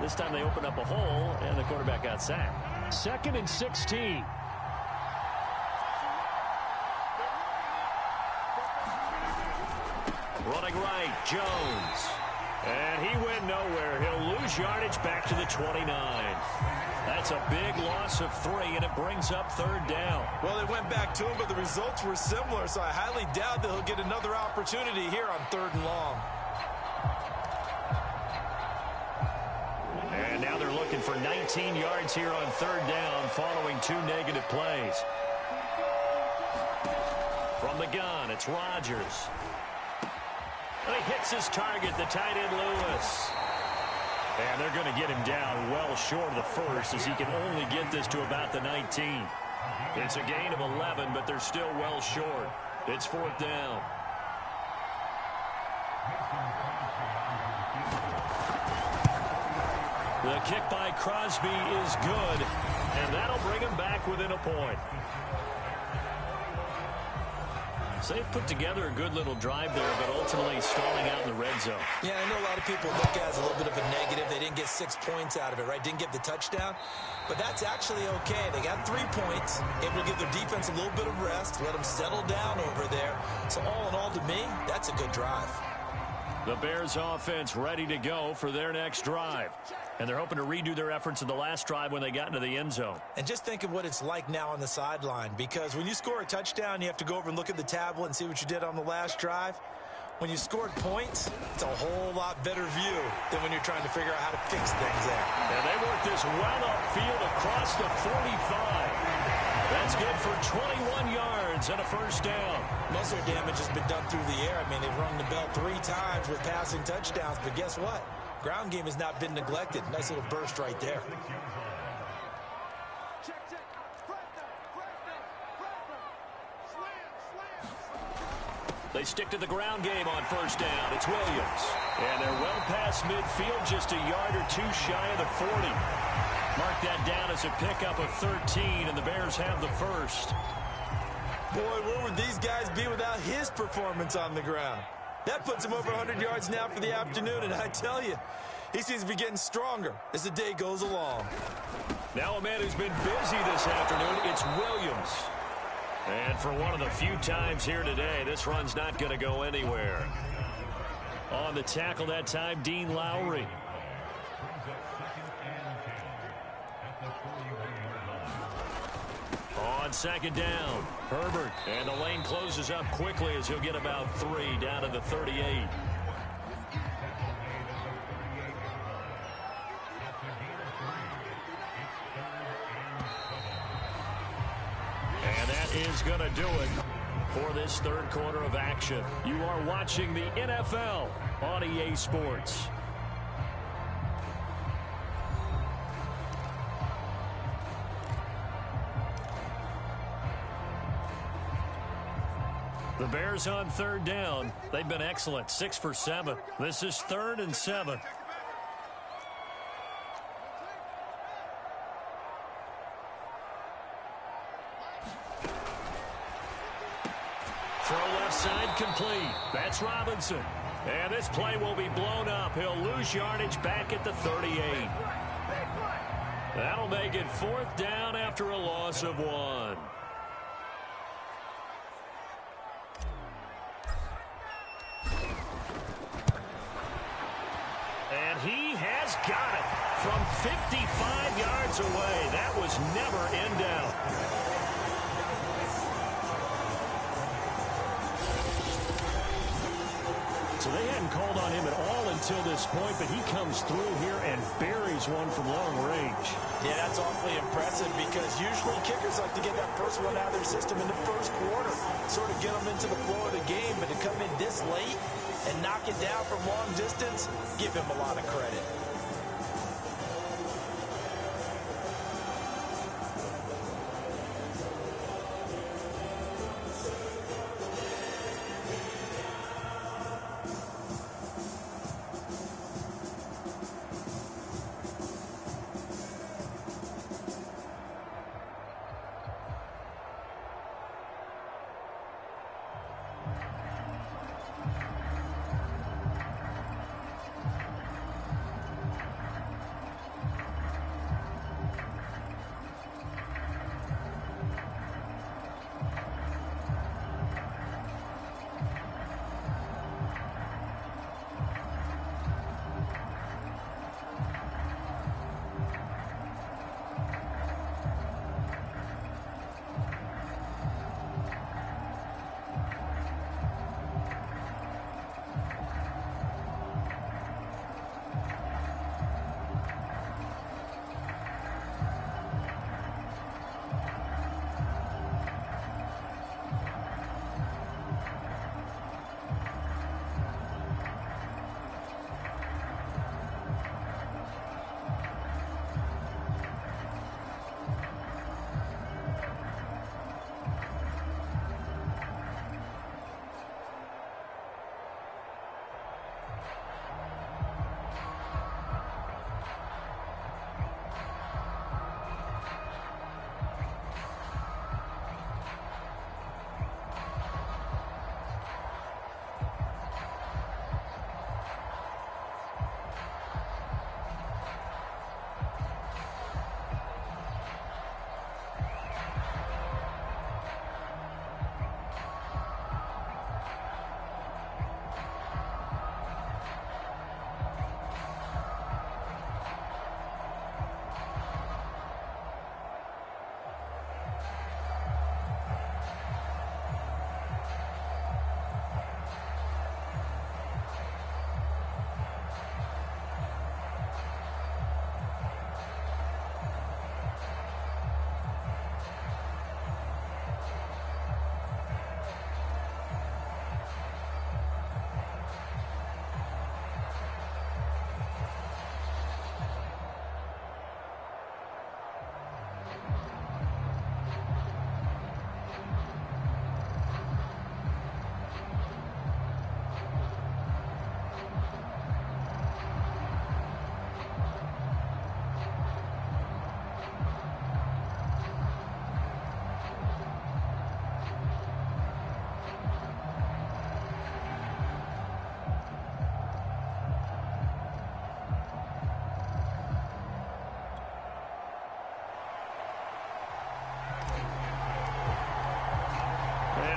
This time they opened up a hole, and the quarterback got sacked. 2nd and 16. Running right, Jones. And he went nowhere. He'll lose yardage back to the 29. That's a big loss of 3, and it brings up third down. Well, they went back to him, but the results were similar, so I highly doubt that he'll get another opportunity here on 3rd and long. And now they're looking for 19 yards here on 3rd down following 2 negative plays. From the gun, it's Rodgers. He hits his target, the tight end Lewis. And they're going to get him down well short of the first as he can only get this to about the 19. It's a gain of 11, but they're still well short. It's 4th down. The kick by Crosby is good, and that'll bring him back within a point. So they've put together a good little drive there, but ultimately stalling out in the red zone. Yeah, I know a lot of people look at it as a little bit of a negative. They didn't get 6 points out of it, right? Didn't get the touchdown. But that's actually okay. They got 3 points. Able to give their defense a little bit of rest, let them settle down over there. So all in all, to me, that's a good drive. The Bears offense ready to go for their next drive. And they're hoping to redo their efforts in the last drive when they got into the end zone. And just think of what it's like now on the sideline, because when you score a touchdown, you have to go over and look at the tablet and see what you did on the last drive. When you scored points, it's a whole lot better view than when you're trying to figure out how to fix things there. And they work this well upfield across the 45. That's good for 21 yards and a first down. Most of their damage has been done through the air. I mean, they've rung the bell 3 times with passing touchdowns, but guess what? Ground game has not been neglected. Nice little burst right there. They stick to the ground game on first down. It's Williams. And they're well past midfield, just a yard or 2 shy of the 40. Mark that down as a pickup of 13, and the Bears have the first. Boy, where would these guys be without his performance on the ground? That puts him over 100 yards now for the afternoon, and I tell you, he seems to be getting stronger as the day goes along. Now a man who's been busy this afternoon, it's Williams. And for one of the few times here today, this run's not going to go anywhere. On the tackle that time, Dean Lowry. On second down, Herbert. And the lane closes up quickly as he'll get about 3 down to the 38. And that is going to do it for this 3rd quarter of action. You are watching the NFL on EA Sports. Bears on third down. They've been excellent, 6 for 7. This is 3rd and 7. Throw left side complete. That's Robinson. And this play will be blown up. He'll lose yardage back at the 38. That'll make it 4th down after a loss of 1. And he has got it from 55 yards away. That was never in doubt. So they hadn't called on him at all until this point, but he comes through here and buries one from long range. Yeah, that's awfully impressive because usually kickers like to get that first one out of their system in the first quarter, sort of get them into the flow of the game, but to come in this late and knock it down from long distance, give him a lot of credit.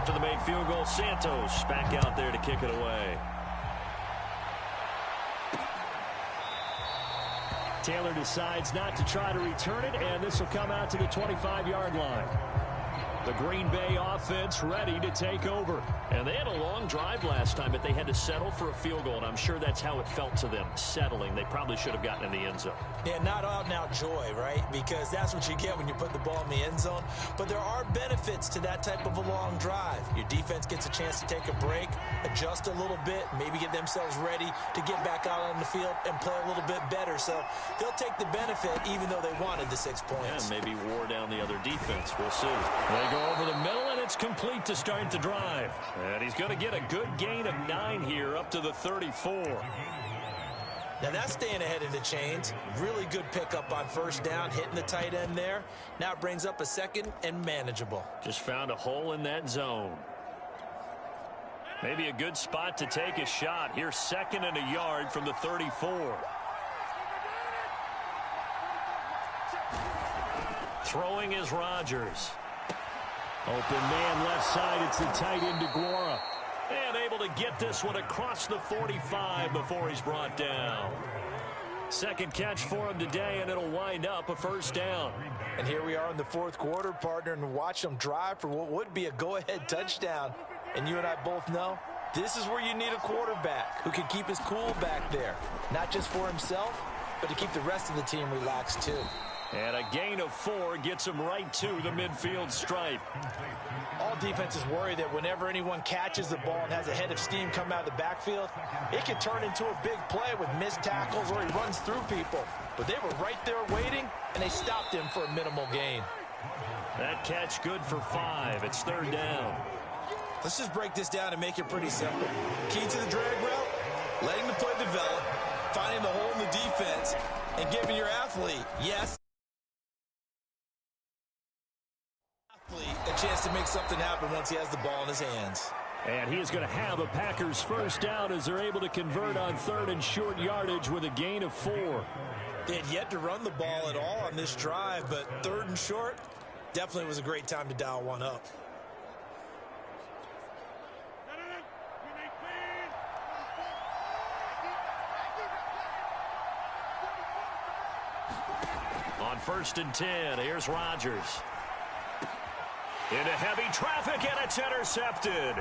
After the made field goal, Santos back out there to kick it away. Taylor decides not to try to return it, and this will come out to the 25-yard line. The Green Bay offense ready to take over. And they had a long drive last time, but they had to settle for a field goal, and I'm sure that's how it felt to them, settling. They probably should have gotten in the end zone. Yeah, not out-and-out joy, right? Because that's what you get when you put the ball in the end zone. But there are benefits to that type of a long drive. Your defense gets a chance to take a break, adjust a little bit, maybe get themselves ready to get back out on the field and play a little bit better. So they'll take the benefit even though they wanted the 6 points. And maybe wore down the other defense. We'll see. They go over the middle, and it's complete to start the drive. And he's going to get a good gain of 9 here up to the 34. Now that's staying ahead of the chains. Really good pickup on first down, hitting the tight end there. Now it brings up a second and manageable. Just found a hole in that zone. Maybe a good spot to take a shot. Here's 2nd and a yard from the 34. Throwing is Rodgers. Open man left side. It's the tight end DeGuara. And able to get this one across the 45 before he's brought down. Second catch for him today, and it'll wind up a first down. And here we are in the 4th quarter, partner, and watch them drive for what would be a go-ahead touchdown. And you and I both know this is where you need a quarterback who can keep his cool back there. Not just for himself, but to keep the rest of the team relaxed too. And a gain of 4 gets him right to the midfield stripe. All defenses worry that whenever anyone catches the ball and has a head of steam come out of the backfield, it can turn into a big play with missed tackles or he runs through people. But they were right there waiting, and they stopped him for a minimal gain. That catch good for 5. It's 3rd down. Let's just break this down and make it pretty simple. Key to the drag route, letting the play develop, finding the hole in the defense, and giving your athlete, yes, a chance to make something happen once he has the ball in his hands. And he is going to have a Packers first down as they're able to convert on 3rd and short yardage with a gain of 4. They had yet to run the ball at all on this drive, but 3rd and short definitely was a great time to dial one up. On 1st and 10, here's Rodgers. Into heavy traffic, and it's intercepted.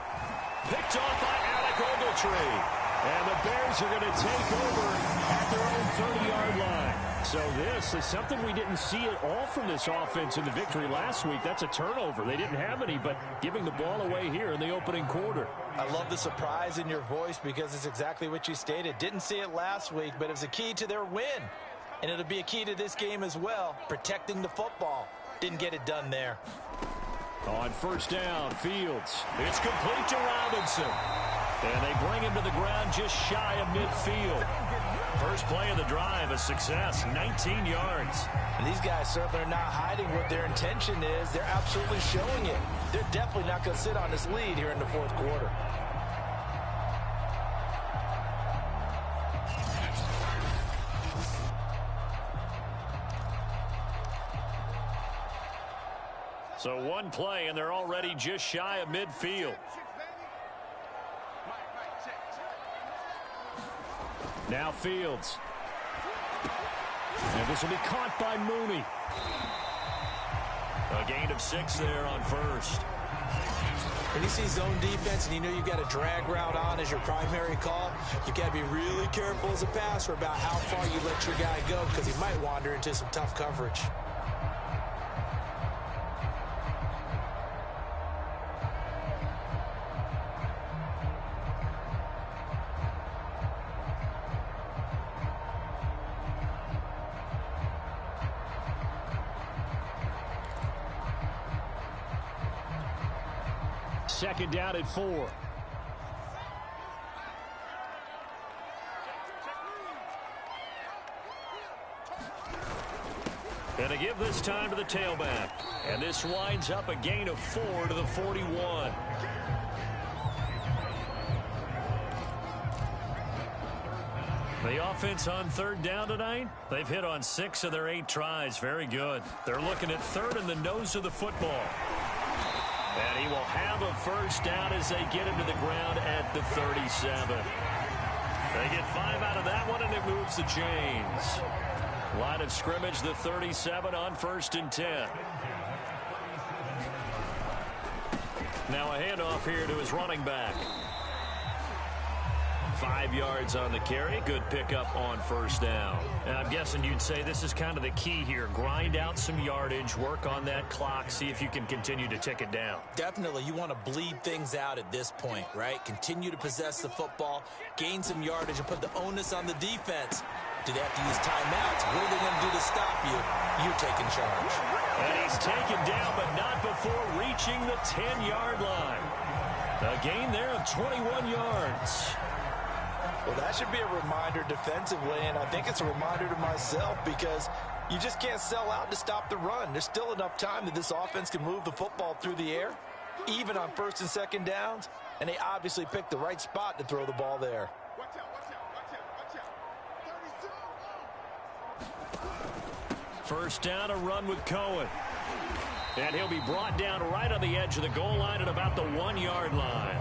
Picked off by Alec Ogletree. And the Bears are going to take over at their own 30-yard line. So this is something we didn't see at all from this offense in the victory last week. That's a turnover. They didn't have any, but giving the ball away here in the opening quarter. I love the surprise in your voice because it's exactly what you stated. Didn't see it last week, but it was a key to their win. And it'll be a key to this game as well, protecting the football. Didn't get it done there. On first down, Fields. It's complete to Robinson. And they bring him to the ground just shy of midfield. First play of the drive, a success, 19 yards. And these guys certainly are not hiding what their intention is. They're absolutely showing it. They're definitely not going to sit on this lead here in the 4th quarter. So one play, and they're already just shy of midfield. Now Fields. And this will be caught by Mooney. A gain of 6 there on first. When you see zone defense and you know you've got a drag route on as your primary call, you've got to be really careful as a passer about how far you let your guy go because he might wander into some tough coverage. Second down at 4. And to give this time to the tailback. And this winds up a gain of 4 to the 41. The offense on 3rd down tonight, they've hit on 6 of their 8 tries. Very good. They're looking at 3rd in the nose of the football. And he will have a first down as they get him to the ground at the 37. They get 5 out of that one, and it moves the chains. Line of scrimmage, the 37 on 1st and 10. Now a handoff here to his running back. 5 yards on the carry. Good pickup on first down. And I'm guessing you'd say this is kind of the key here. Grind out some yardage, work on that clock, see if you can continue to tick it down. Definitely, you want to bleed things out at this point, right? Continue to possess the football, gain some yardage, and put the onus on the defense. Do they have to use timeouts? What are they going to do to stop you? You're taking charge. And he's taken down, but not before reaching the 10-yard line. A gain there of 21 yards. Well, that should be a reminder defensively, and I think it's a reminder to myself because you just can't sell out to stop the run. There's still enough time that this offense can move the football through the air, even on first and second downs, and they obviously picked the right spot to throw the ball there. First down, a run with Cohen. And he'll be brought down right on the edge of the goal line at about the 1-yard line.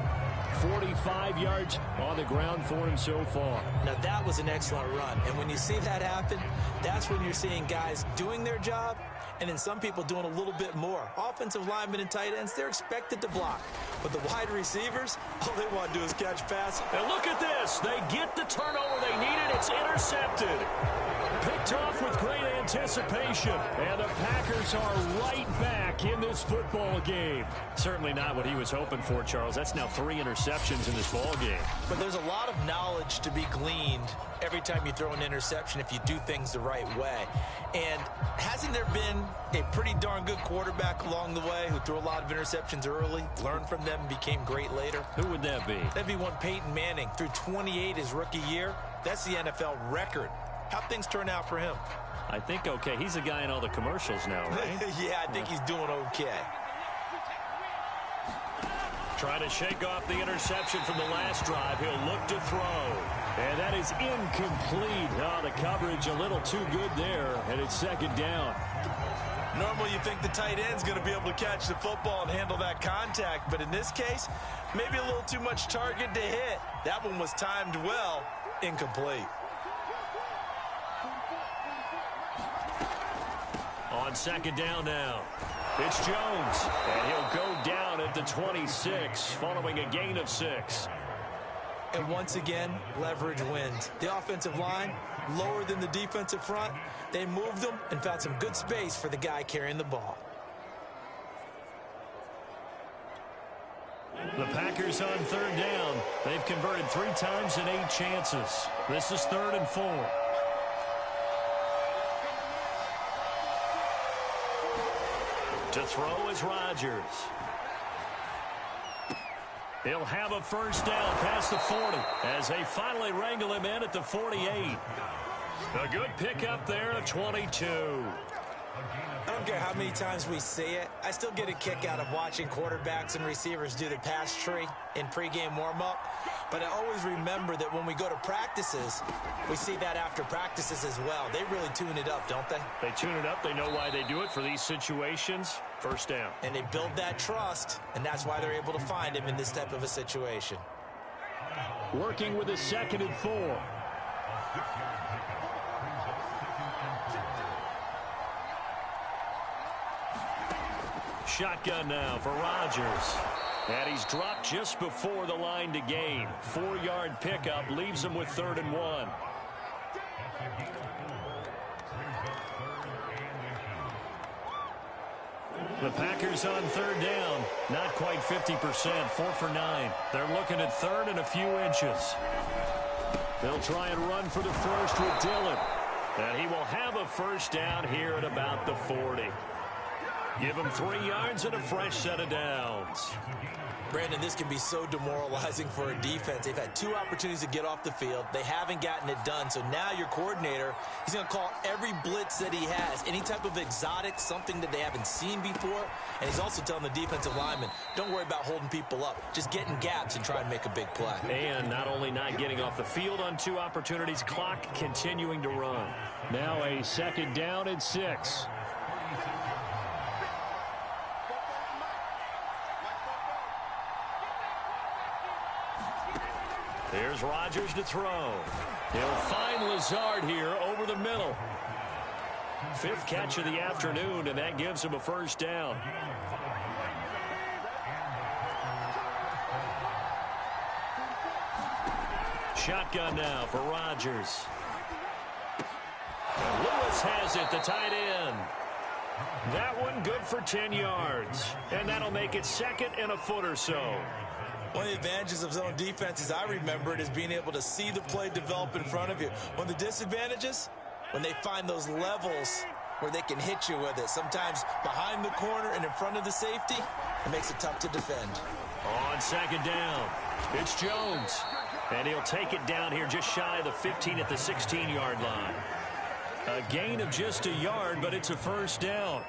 45 yards on the ground for him so far. Now, that was an excellent run. And when you see that happen, that's when you're seeing guys doing their job and then some people doing a little bit more. Offensive linemen and tight ends, they're expected to block. But the wide receivers, all they want to do is catch passes. And look at this. They get the turnover they needed. It's intercepted. Picked off with great anticipation. And the Packers are right back in this football game. Certainly not what he was hoping for, Charles. That's now 3 interceptions in this ball game. But there's a lot of knowledge to be gleaned every time you throw an interception if you do things the right way. And hasn't there been a pretty darn good quarterback along the way who threw a lot of interceptions early, learned from them, and became great later? Who would that be? That'd be one Peyton Manning. Threw 28 his rookie year. That's the NFL record. How'd things turn out for him? I think okay. He's a guy in all the commercials now, right? Yeah, I think he's doing okay. Trying to shake off the interception from the last drive. He'll look to throw. And that is incomplete. Oh, the coverage a little too good there, and it's second down. Normally you think the tight end's going to be able to catch the football and handle that contact, but in this case, maybe a little too much target to hit. That one was timed well, incomplete. On second down now, it's Jones, and he'll go down at the 26, following a gain of 6. And once again, leverage wins. The offensive line, lower than the defensive front. They moved them and found some good space for the guy carrying the ball. The Packers on third down. They've converted 3 times in 8 chances. This is 3rd and 4. To throw is Rodgers. He'll have a first down past the 40 as they finally wrangle him in at the 48. A good pickup there at 22. I don't care how many times we see it. I still get a kick out of watching quarterbacks and receivers do the pass tree in pregame warm-up. But I always remember that when we go to practices, we see that after practices as well. They really tune it up, don't they? They tune it up. They know why they do it for these situations. First down. And they build that trust, and that's why they're able to find him in this type of a situation. Working with a 2nd and 4. Shotgun now for Rodgers. And he's dropped just before the line to gain. 4-yard pickup leaves him with 3rd and 1. The Packers on third down. Not quite 50%. 4 for 9. They're looking at 3rd and a few inches. They'll try and run for the first with Dillon. And he will have a first down here at about the 40. Give him 3 yards and a fresh set of downs. Brandon, this can be so demoralizing for a defense. They've had 2 opportunities to get off the field. They haven't gotten it done. So now your coordinator, he's going to call every blitz that he has, any type of exotic, something that they haven't seen before. And he's also telling the defensive lineman, don't worry about holding people up. Just get in gaps and try and make a big play. And not only not getting off the field on 2 opportunities, clock continuing to run. Now a 2nd down and 6. Here's Rodgers to throw. He'll find Lazard here over the middle. 5th catch of the afternoon, and that gives him a first down. Shotgun now for Rodgers. And Lewis has it, the tight end. That one good for 10 yards. And that'll make it 2nd and a foot or so. One of the advantages of zone defense, as I remember it, is being able to see the play develop in front of you. One of the disadvantages, when they find those levels where they can hit you with it. Sometimes behind the corner and in front of the safety, it makes it tough to defend. On second down, it's Jones. And he'll take it down here just shy of the 15 at the 16-yard line. A gain of just a yard, but it's a first down.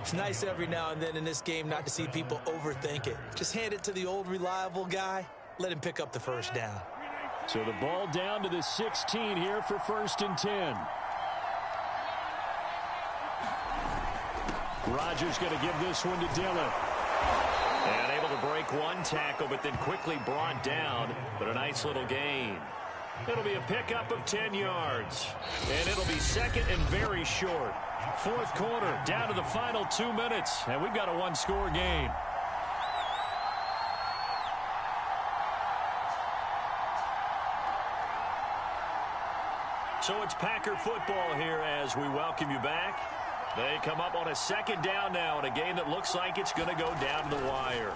It's nice every now and then in this game not to see people overthink it. Just hand it to the old reliable guy. Let him pick up the first down. So the ball down to the 16 here for 1st and 10. Rodgers going to give this one to Dillon. And able to break one tackle, but then quickly brought down. But a nice little gain. It'll be a pickup of 10 yards. And it'll be second and very short. 4th quarter, down to the final 2 minutes. And we've got a one-score game. So it's Packer football here as we welcome you back. They come up on a second down now in a game that looks like it's going to go down to the wire.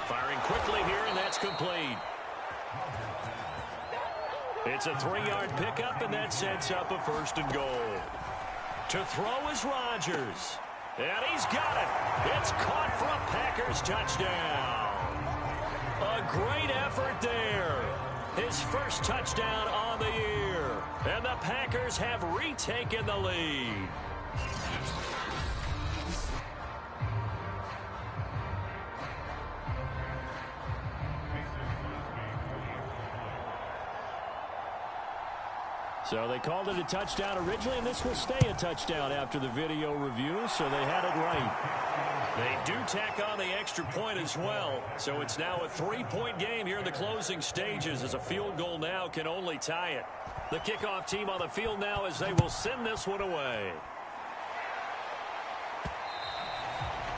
Firing quickly here, and that's complete. It's a 3-yard pickup, and that sets up a 1st and goal. To throw is Rodgers. And he's got it. It's caught for a Packers touchdown. A great effort there. His first touchdown on the year. And the Packers have retaken the lead. So they called it a touchdown originally, and this will stay a touchdown after the video review, so they had it right. They do tack on the extra point as well, so it's now a 3-point game here in the closing stages as a field goal now can only tie it. The kickoff team on the field now as they will send this one away.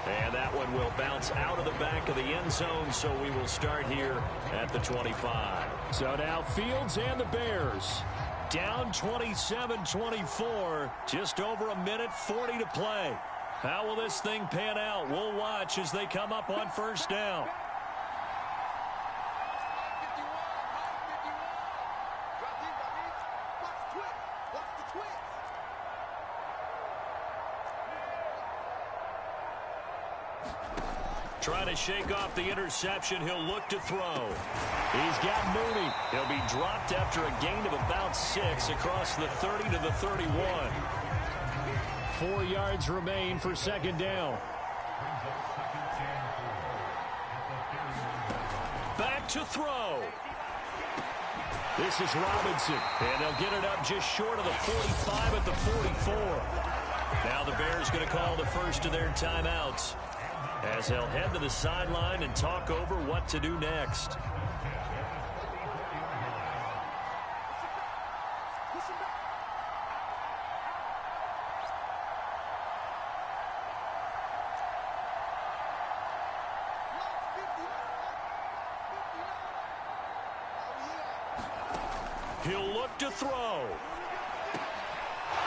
And that one will bounce out of the back of the end zone, so we will start here at the 25. So now Fields and the Bears down 27-24, just over a minute 40 to play. How will this thing pan out? We'll watch as they come up on 1st down. Trying to shake off the interception. He'll look to throw. He's got Mooney. He'll be dropped after a gain of about 6 across the 30 to the 31. 4 yards remain for 2nd down. Back to throw. This is Robinson. And they'll get it up just short of the 45 at the 44. Now the Bears going to call the first of their timeouts, as they'll head to the sideline and talk over what to do next. He'll look to throw.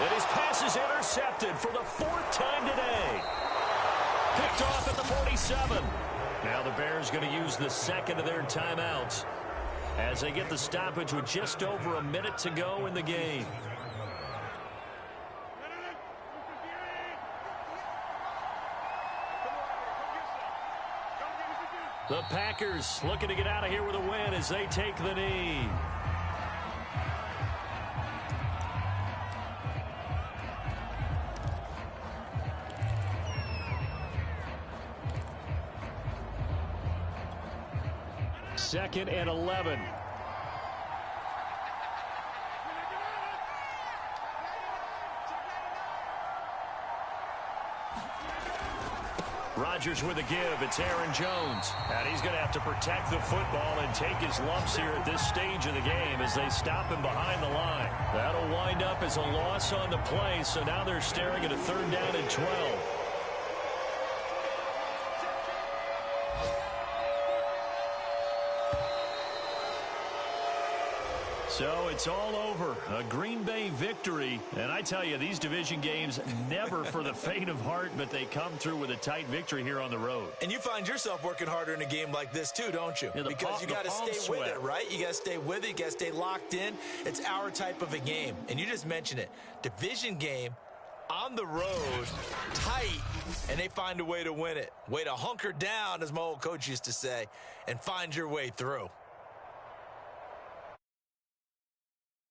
And his pass is intercepted for the 4th time today. Picked off at the 47. Now the Bears going to use the second of their timeouts as they get the stoppage with just over a minute to go in the game. The Packers looking to get out of here with a win as they take the knee. Second and 11. Rodgers with a give. It's Aaron Jones. And he's going to have to protect the football and take his lumps here at this stage of the game as they stop him behind the line. That'll wind up as a loss on the play, so now they're staring at a 3rd down and 12. So it's all over. A Green Bay victory. And I tell you, these division games never for the faint of heart, but they come through with a tight victory here on the road. And you find yourself working harder in a game like this too, don't you? Yeah, because you got to stay with it, right? You got to stay with it. You got to stay locked in. It's our type of a game. And you just mentioned it. Division game on the road, tight, and they find a way to win it. Way to hunker down, as my old coach used to say, and find your way through.